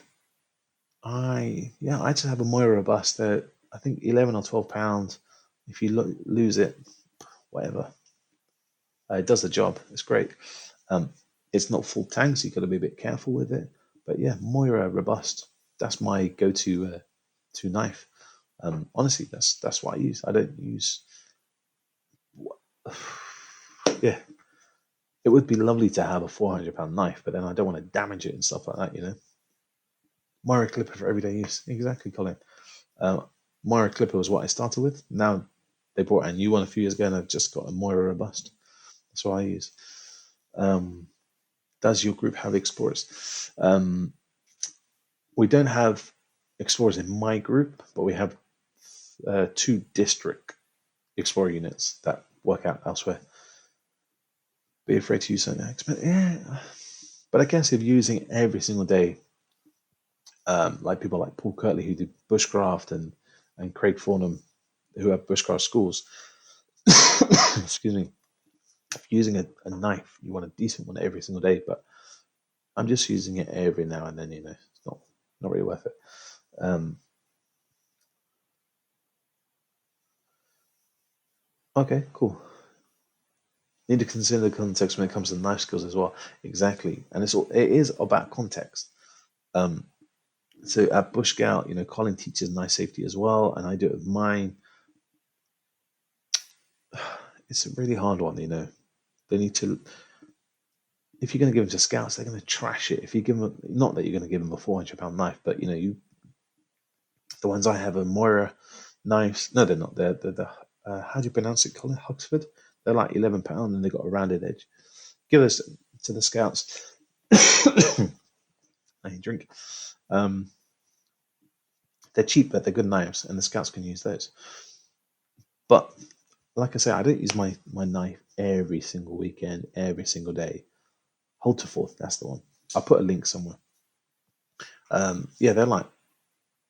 I just have a Moira bust. They're, I think, 11 or 12 pounds. If you lose it, whatever. It does the job. It's great. It's not full tank, so you've got to be a bit careful with it. But yeah, Moira robust. That's my go-to to knife. Honestly, that's what I use. I don't use. Yeah, it would be lovely to have a 400 pound knife, but then I don't want to damage it and stuff like that. Moira clipper for everyday use. Exactly, Colin. Moira clipper was what I started with. Now they brought a new one a few years ago, and I've just got a Moira robust. That's what I use. Does your group have explorers? We don't have explorers in my group, but we have 2 district explorer units that work out elsewhere. Be afraid to use something expensive. Yeah, but I guess if you're using it every single day, like people like Paul Kirtley who do bushcraft and Craig Fornham who have bushcraft schools, excuse me, if you're using a knife, you want a decent one every single day, but I'm just using it every now and then, it's not really worth it. Okay, cool. Need to consider the context when it comes to knife skills as well. Exactly, and it is about context. So at Bush Scout, Colin teaches knife safety as well, and I do it with mine. It's a really hard one, They need to. If you're going to give them to scouts, they're going to trash it. If you give them, not that you're going to give them a 400 pound knife, but the ones I have are Moira knives. No, they're not. They're the how do you pronounce it, Colin? Huxford. They're like 11 pound, and they've got a rounded edge. Give this to the scouts. I drink. They're cheap, but they're good knives, and the scouts can use those. But like I say, I don't use my knife every single weekend, every single day. Hold to Forth, that's the one. I'll put a link somewhere. Yeah, they're like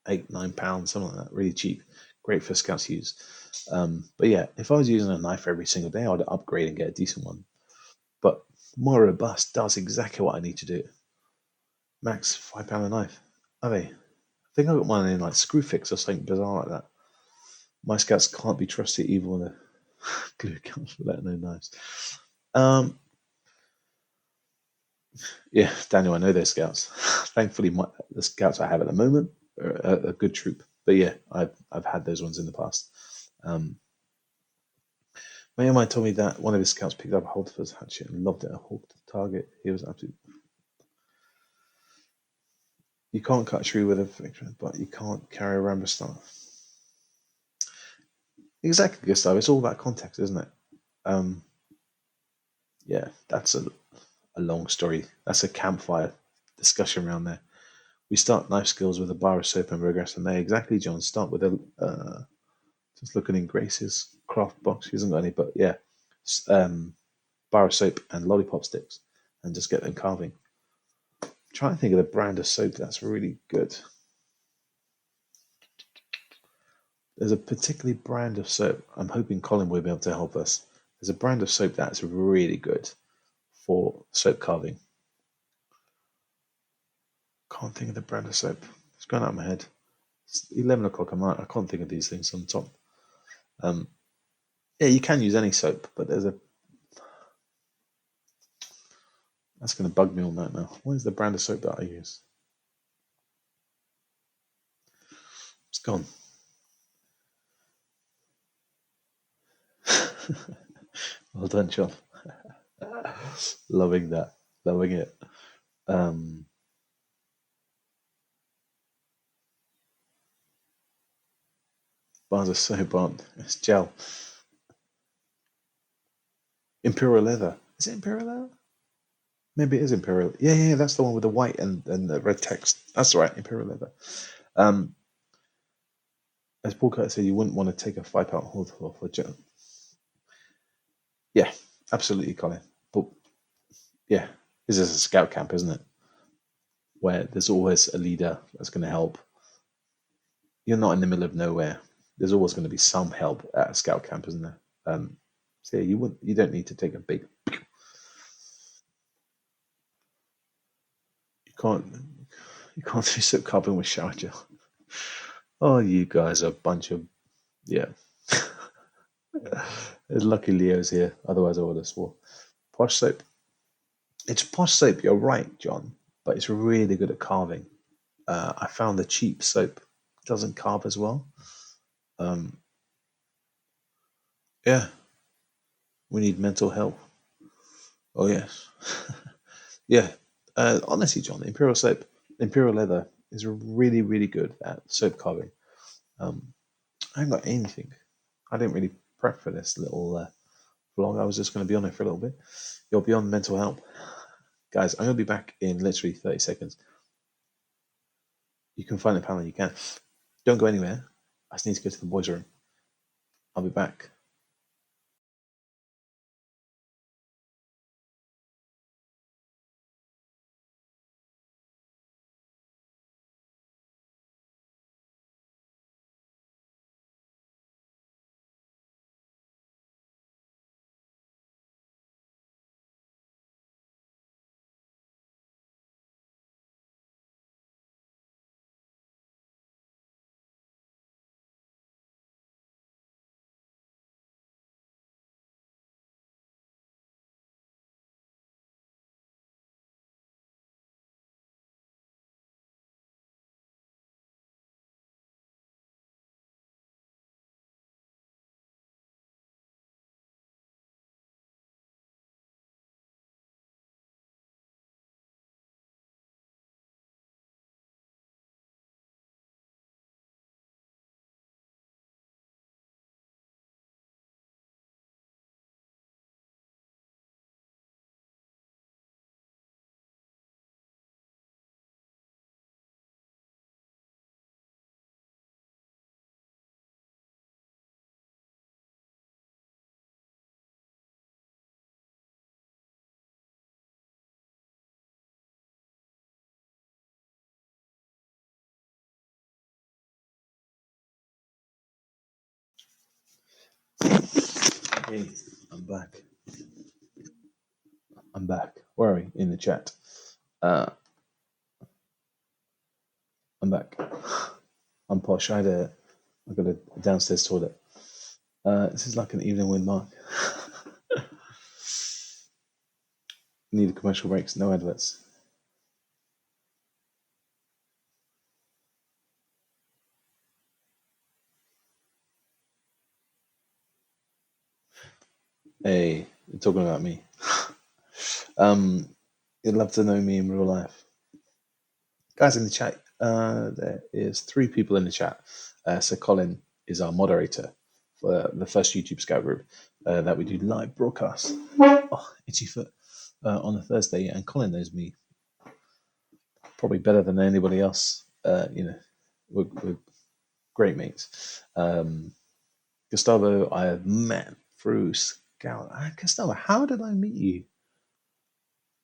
£8-9, something like that. Really cheap. Great for scouts to use. But yeah, if I was using a knife every single day, I'd upgrade and get a decent one. But more robust does exactly what I need to do. Max £5 a knife. Are they? I think I got mine in like Screwfix or something bizarre like that. My scouts can't be trusted even with a glue guns without no knives. Yeah, Daniel, I know they're scouts. Thankfully, the scouts I have at the moment are a good troop. But yeah, I've had those ones in the past. Mate of mine told me that one of his scouts picked up a Holter's hatchet and loved it. A Holter target. He was absolutely. You can't cut a tree with a fiction, but you can't carry a Rambo staff. Exactly, Gustav. It's all about context, isn't it? Yeah, that's a long story. That's a campfire discussion around there. We start knife skills with a bar of soap and progress from there. Exactly, John. Start with a just looking in Grace's craft box. She hasn't got any, but yeah, bar of soap and lollipop sticks, and just get them carving. Try and think of the brand of soap that's really good. There's a particular brand of soap. I'm hoping Colin will be able to help us. There's a brand of soap that's really good for soap carving. Can't think of the brand of soap. It's gone out of my head. It's 11 o'clock at night. I can't think of these things on top. Yeah, you can use any soap, but that's going to bug me all night now. What is the brand of soap that I use? It's gone. Well done, John. Loving that. Loving it. Um, Bars of soap aren't. It's gel. Imperial leather. Is it imperial leather? Maybe it is imperial. Yeah, yeah, that's the one with the white and the red text. That's right, imperial leather. Um, as Paul Curtis said, you wouldn't want to take a £5 hold off a gel. Yeah, absolutely, Colin. But yeah, this is a scout camp, isn't it? Where there's always a leader that's going to help. You're not in the middle of nowhere. There's always going to be some help at a scout camp, isn't there? So yeah, you don't need to take a big. You can't do soap carving with shower gel. Oh, you guys are a bunch of yeah. There's lucky Leo's here, otherwise I would have swore. Posh soap. It's posh soap. You're right, John, but it's really good at carving. I found the cheap soap doesn't carve as well. Um, yeah, we need mental health. Oh yes, yeah. Honestly, John, Imperial soap, Imperial leather is really, really good at soap carving. Um, I haven't got anything. I didn't really prep for this little vlog. I was just going to be on it for a little bit. You're beyond mental health, guys. I'm going to be back in literally 30 seconds. You can find the panel. You can. Don't go anywhere. I just need to go to the boys' room. I'll be back. Hey, I'm back. I'm back. Where are we? In the chat. Uh, I'm back. I'm posh. I got a downstairs toilet. This is like an evening with Mark. Need a commercial breaks. No adverts. Hey, you're talking about me. You'd love to know me in real life. Guys in the chat, there is 3 people in the chat. So Colin is our moderator for the first YouTube Scout group that we do live broadcasts. Oh, itchy foot. On a Thursday, and Colin knows me probably better than anybody else. We're great mates. Gustavo, I have met through Scout. Gustavo, how did I meet you?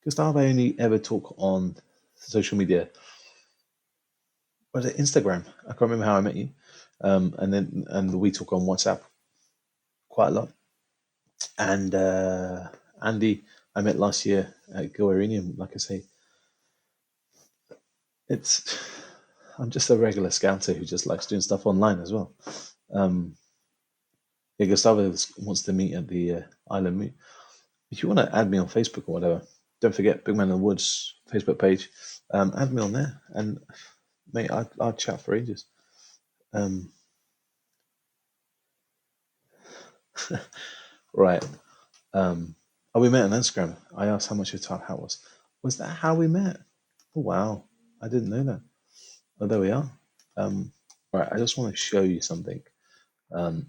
Gustavo, I only ever talk on social media. Was it Instagram? I can't remember how I met you. And we talk on WhatsApp quite a lot. And Andy, I met last year at Goerinium. Like I say, I'm just a regular scouter who just likes doing stuff online as well. Yeah, Gustavo wants to meet at the Island Meet. If you want to add me on Facebook or whatever, don't forget Big Man in the Woods Facebook page. Add me on there, and mate, I'll chat for ages. Right. Oh, we met on Instagram. I asked how much your top hat was. Was that how we met? Oh, wow. I didn't know that. Oh, there we are. Right. I just want to show you something. Um,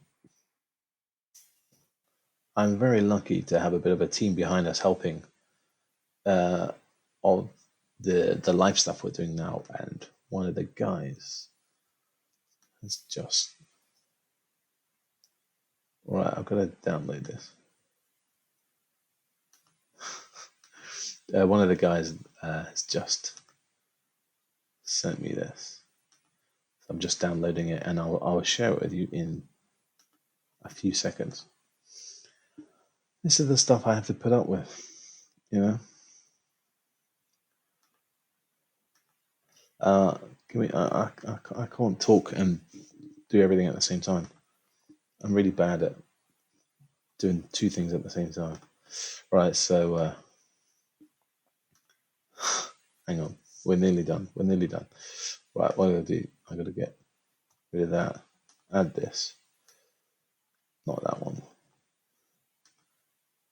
I'm very lucky to have a bit of a team behind us helping all the live stuff we're doing now. And one of the guys has just right. I've got to download this. One of the guys has just sent me this. I'm just downloading it, and I'll share it with you in a few seconds. This is the stuff I have to put up with, you know. Can we? I can't talk and do everything at the same time. I'm really bad at doing two things at the same time. Right, so hang on. We're nearly done. We're nearly done. Right, what do I do? I got to get rid of that. Add this. Not that one.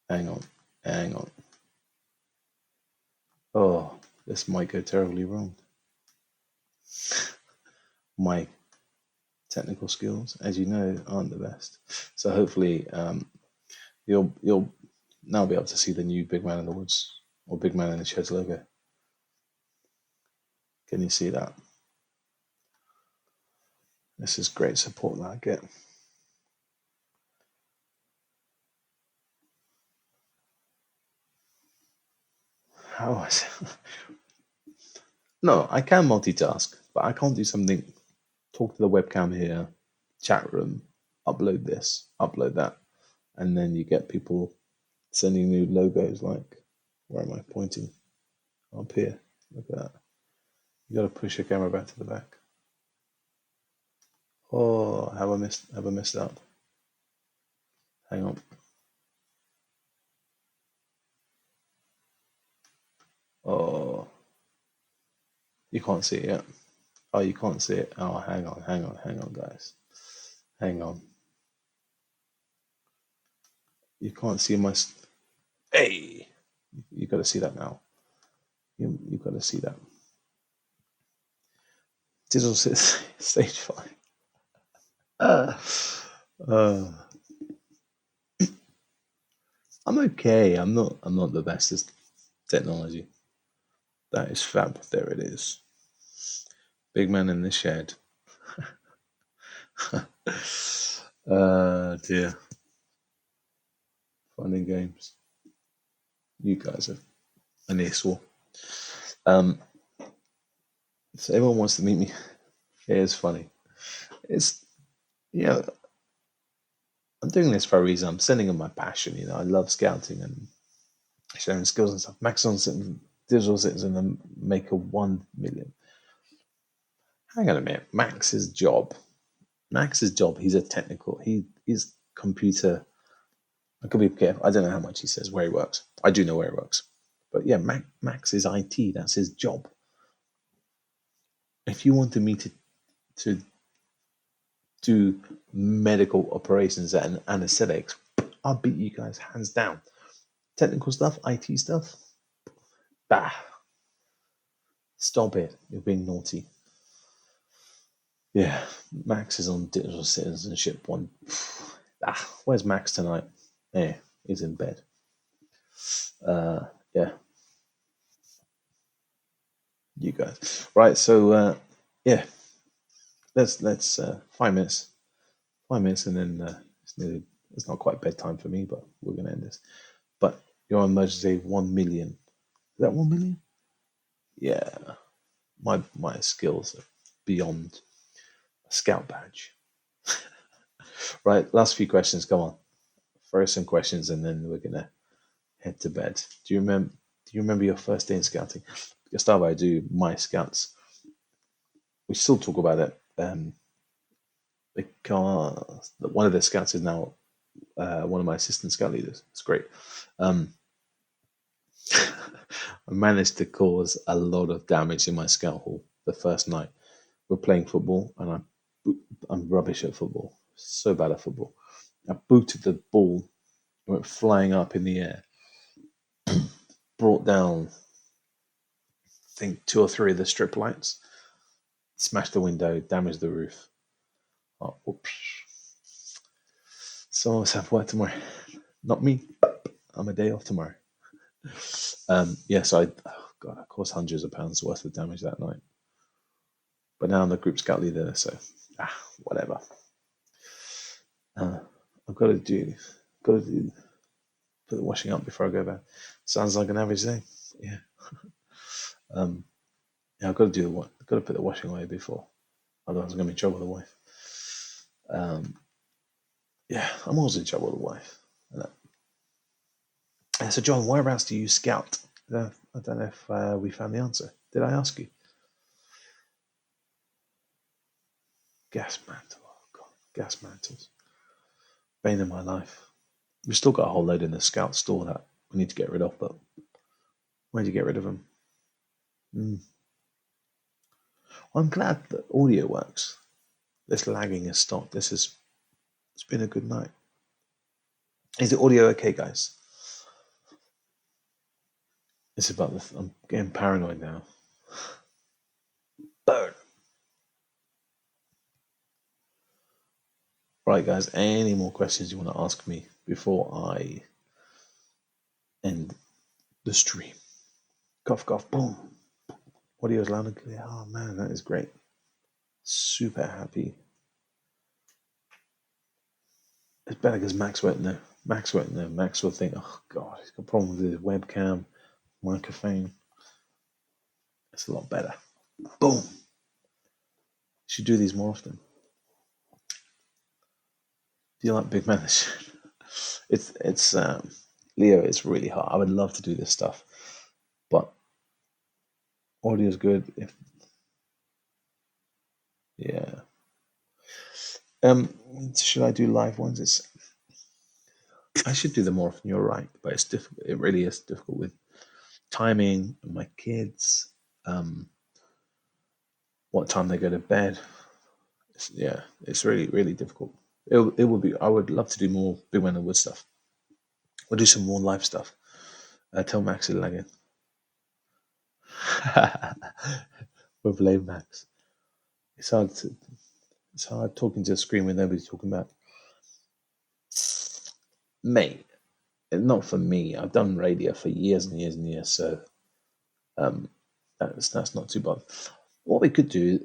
Hang on. Hang on. Oh, this might go terribly wrong. My technical skills, as you know, aren't the best. So hopefully, you'll now be able to see the new Big Man in the Woods or Big Man in the Sheds logo. Can you see that? This is great support that I get. How is it? No, I can multitask, but I can't do something. Talk to the webcam here, chat room, upload this, upload that, and then you get people sending new logos. Like, where am I pointing? Up here. Look at that. You got to push your camera back to the back. Oh, have I messed up? Hang on. Oh, you can't see it yet. Oh, you can't see it. Oh, hang on, guys. Hang on. You can't see my. Hey, you got to see that now. You got to see that. Digital stage 5. Uh, I'm okay. I'm not. I'm not the best at technology. That is fab. There it is. Big man in the shed. Dear. Fun and games. You guys are an ace. So everyone wants to meet me. It is funny. It's I'm doing this for a reason. I'm sending them my passion. I love scouting and sharing skills and stuff. Max on digital citizen and make a 1 million. Hang on a minute. Max's job. He's a technical. He's computer. I could be careful. I don't know how much he says where he works. I do know where he works. But yeah, Max is IT. That's his job. If you wanted me to do medical operations and anesthetics, I'll beat you guys hands down. Technical stuff, IT stuff, bah, stop it. You're being naughty. Yeah, Max is on digital citizenship one. Where's Max tonight? Yeah, he's in bed. Yeah, you guys. Right, so yeah, let's 5 minutes, and then it's not quite bedtime for me, but we're gonna end this. But you're on emergency 1 million. Is that 1 million? Yeah, my skills are beyond a scout badge. Right, last few questions. Come on, throw some questions, and then we're gonna head to bed. Do you remember your first day in scouting? Gustavo, I do. My scouts. We still talk about it because one of the scouts is now one of my assistant scout leaders. It's great. I managed to cause a lot of damage in my scout hall the first night. We're playing football, and I'm rubbish at football. So bad at football. I booted the ball, went flying up in the air, brought down, I think, 2 or 3 of the strip lights, smashed the window, damaged the roof. Oh, oops. Some of us have work tomorrow. Not me. I'm a day off tomorrow. Yes, I caused hundreds of pounds worth of damage that night. But now I'm the group scout leader, so whatever. I've got to put the washing up before I go back. Sounds like an average day. Yeah. Yeah, I've got to put the washing away before. Otherwise, I'm going to be in trouble with the wife. Yeah, I'm always in trouble with the wife. So, John, whereabouts do you scout? I don't know if we found the answer. Did I ask you? Gas mantle. Oh, God. Gas mantles. Bane of my life. We've still got a whole load in the scout store that we need to get rid of, but where'd you get rid of them? I'm glad that audio works. This lagging has stopped. It's been a good night. Is the audio okay, guys? It's about I'm getting paranoid now. Burn. Right, guys. Any more questions you want to ask me before I end the stream? Cough, cough, boom. Audio is loud and clear. Oh man, that is great. Super happy. It's better because Max won't know. Max will think, oh God, he's got a problem with his webcam, microphone. It's a lot better. Boom. Should do these more often. Do you like Big Man? It's Leo. It's really hard. I would love to do this stuff, but audio is good. Should I do live ones? I should do them more often. You're right, but it's difficult. It really is difficult with timing and my kids. What time they go to bed. It's really, really difficult. It will be. I would love to do more Big Man and Wood stuff. We'll do some more live stuff. Tell Max it's lagging. We'll blame Max. It's hard talking to a screen when nobody's talking back. Mate, not for me. I've done radio for years and years and years, so that's not too bad. What we could do,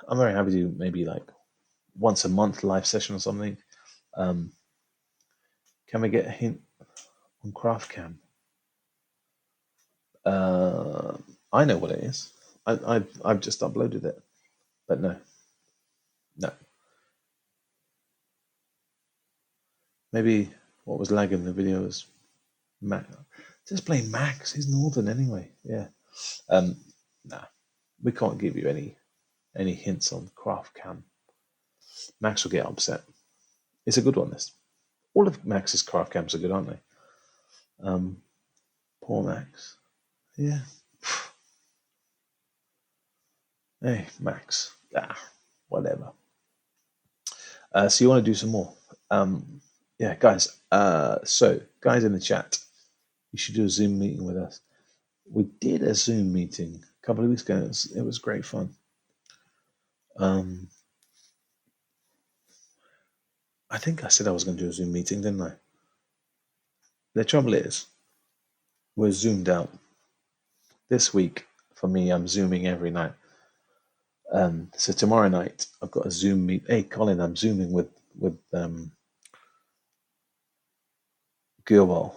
I'm very happy to do maybe like once a month live session or something. Can we get a hint on CraftCam? I know what it is. I've just uploaded it, but no. Maybe what was lagging the video was Max. Just blame Max. He's northern anyway. Yeah. Nah, we can't give you any hints on CraftCam. Max will get upset. It's a good one. This all of Max's CraftCams are good, aren't they? Poor Max. Yeah. Hey, Max. Whatever. So you want to do some more? Yeah, guys. So guys in the chat, you should do a Zoom meeting with us. We did a Zoom meeting a couple of weeks ago. It was great fun. I think I said I was going to do a Zoom meeting, didn't I? The trouble is, we're zoomed out. This week, for me, I'm Zooming every night. So tomorrow night, I've got a Zoom meet. Hey, Colin, I'm Zooming with Gilwell.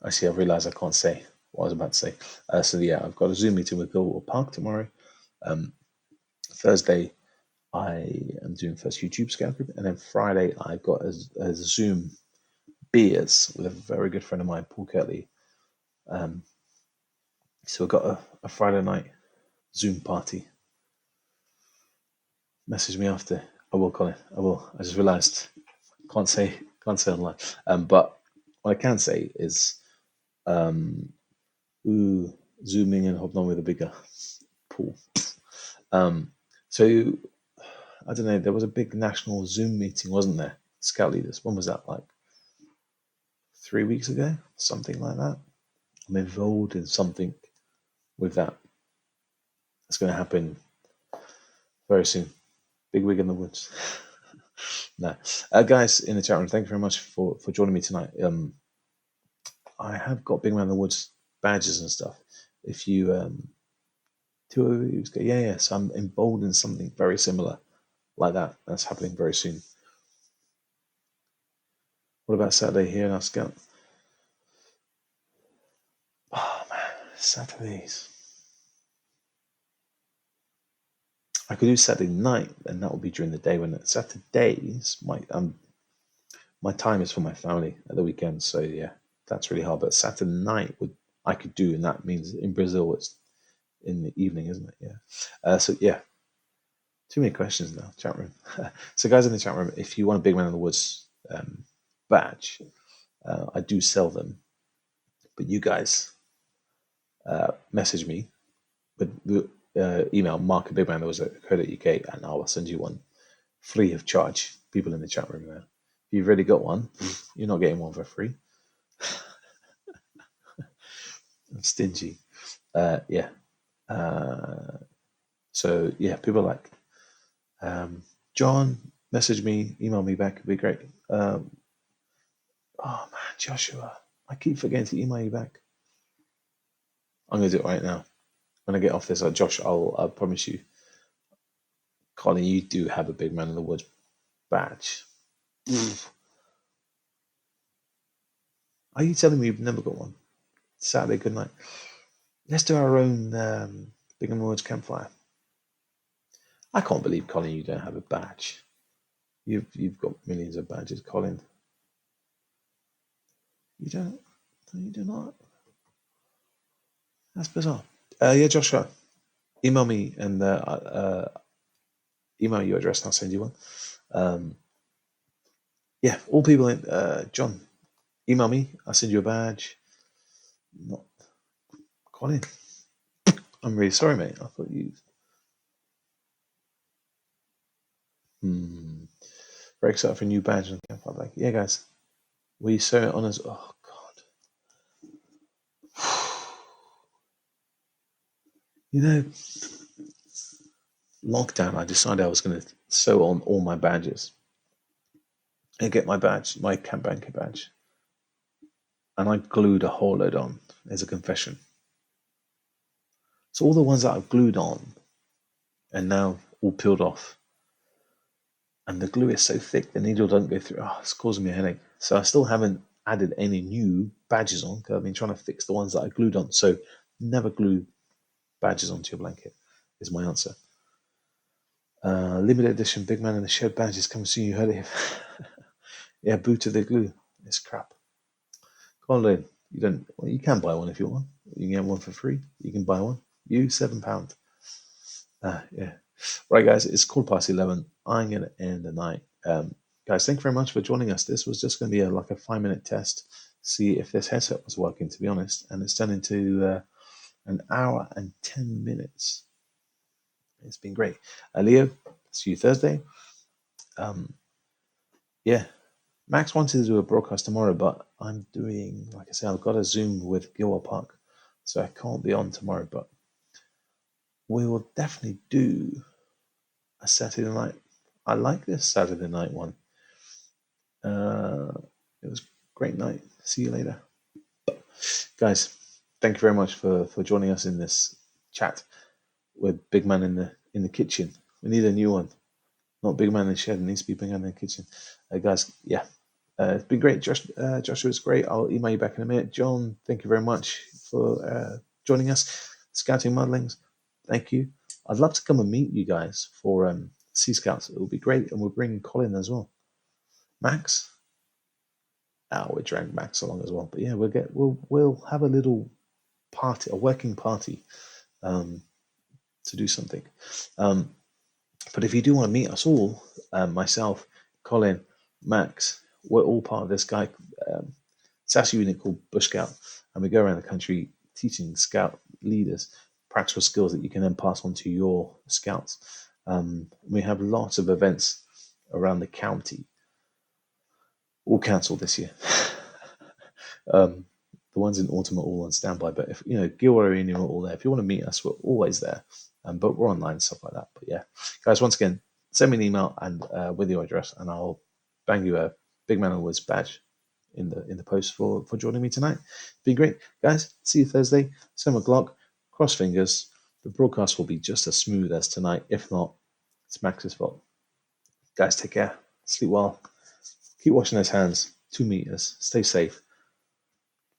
Actually, I realised I can't say what I was about to say. So yeah, I've got a Zoom meeting with Gilwell Park tomorrow. Thursday, I am doing first YouTube Scout Group, and then Friday, I've got a Zoom beers with a very good friend of mine, Paul Kirtley. So we've got a Friday night Zoom party. Message me after. I will, Colin. I will. I just realised can't say Can't say online. But what I can say is, zooming and hopping on with a bigger pool. So I don't know. There was a big national Zoom meeting, wasn't there? Scout leaders. When was that? Like 3 weeks ago, something like that. I'm involved in something with that. It's going to happen very soon. Big wig in the woods. No, guys in the chat room, thank you very much for joining me tonight. I have got Big Man in the Woods badges and stuff. If you 2 weeks ago, yeah. So I'm involved in something very similar like that. That's happening very soon. What about Saturday here in our Scout? Oh man, Saturdays. I could do Saturday night, and that would be during the day. When Saturdays, my time is for my family at the weekend. So yeah, that's really hard. But Saturday night I could do, and that means in Brazil it's in the evening, isn't it? Yeah. So yeah, too many questions now. Chat room. So guys in the chat room, if you want a Big Man in the Woods badge, I do sell them. But you guys message me with email mark@bigmanthewoods.co.uk and I will send you one free of charge. People in the chat room there. If you've already got one, you're not getting one for free. I'm stingy. Yeah. So yeah, people are like, John, message me, email me back. It'd be great. Oh man, Joshua, I keep forgetting to email you back. I'm gonna do it right now. When I get off this, Josh, I'll promise you, Colin, you do have a Big Man in the Woods badge. Are you telling me you've never got one? Saturday, good night. Let's do our own Big Man in the Woods campfire. I can't believe, Colin, you don't have a badge. You've got millions of badges, Colin. You don't? You do not? That's bizarre. Yeah, Joshua, email me and email your address and I'll send you one. Yeah, all people in John, email me. I'll send you a badge. Not Colin. I'm really sorry, mate. I thought you. Very excited for a new badge on Campfire Blanket. Yeah, guys. We sew it on as. Oh God. You know, lockdown. I decided I was going to sew on all my badges and get my badge, my Camp Blanket badge, and I glued a whole load on as a confession. So all the ones that I've glued on and now all peeled off. And the glue is so thick, the needle doesn't go through. Oh, it's causing me a headache. So I still haven't added any new badges on because I've been trying to fix the ones that I glued on. So never glue badges onto your blanket is my answer. Limited edition Big Man in the Shed badges coming soon. You heard it. Yeah, boot of the glue. It's crap. Colin, you don't. Well, you can buy one if you want. You can get one for free. You can buy one. You £7. Yeah. Right, guys, it's 11:15. I'm going to end the night. Guys, thank you very much for joining us. This was just going to be like a 5-minute test, see if this headset was working, to be honest. And it's turned into an hour and 10 minutes. It's been great. Leo, see you Thursday. Yeah, Max wanted to do a broadcast tomorrow, but I'm doing, like I said, I've got a Zoom with Gilwell Park, so I can't be on tomorrow, but we will definitely do a Saturday night. I like this Saturday night one. It was a great night. See you later. Guys, thank you very much for joining us in this chat with Big Man in the kitchen. We need a new one. Not Big Man in the Shed. It needs to be Big Man in the kitchen. Guys, yeah. It's been great. Joshua was great. I'll email you back in a minute. John, thank you very much for joining us. Scouting Muddlings, thank you. I'd love to come and meet you guys for Sea Scouts. It will be great. And we'll bring Colin as well. Max? We'll drag Max along as well. But yeah, we'll have a little party, a working party, to do something. But if you do want to meet us all, myself, Colin, Max, we're all part of this guy, SASU unit called Bush Scout, and we go around the country teaching Scout leaders practical skills that you can then pass on to your Scouts. We have lots of events around the county, all cancelled this year. The ones in autumn are all on standby, but if Gilroy and you're all there, if you want to meet us, we're always there. But we're online, stuff like that. But yeah, guys, once again, send me an email and with your address, and I'll bang you a Big Man Always badge in the post for joining me tonight. Been great, guys. See you Thursday, 7:00. Cross fingers. The broadcast will be just as smooth as tonight. If not, it's Max's fault. Guys, take care. Sleep well. Keep washing those hands. 2 meters. Stay safe.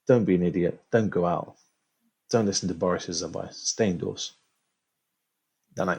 Don't be an idiot. Don't go out. Don't listen to Boris's advice. Stay indoors. Good night.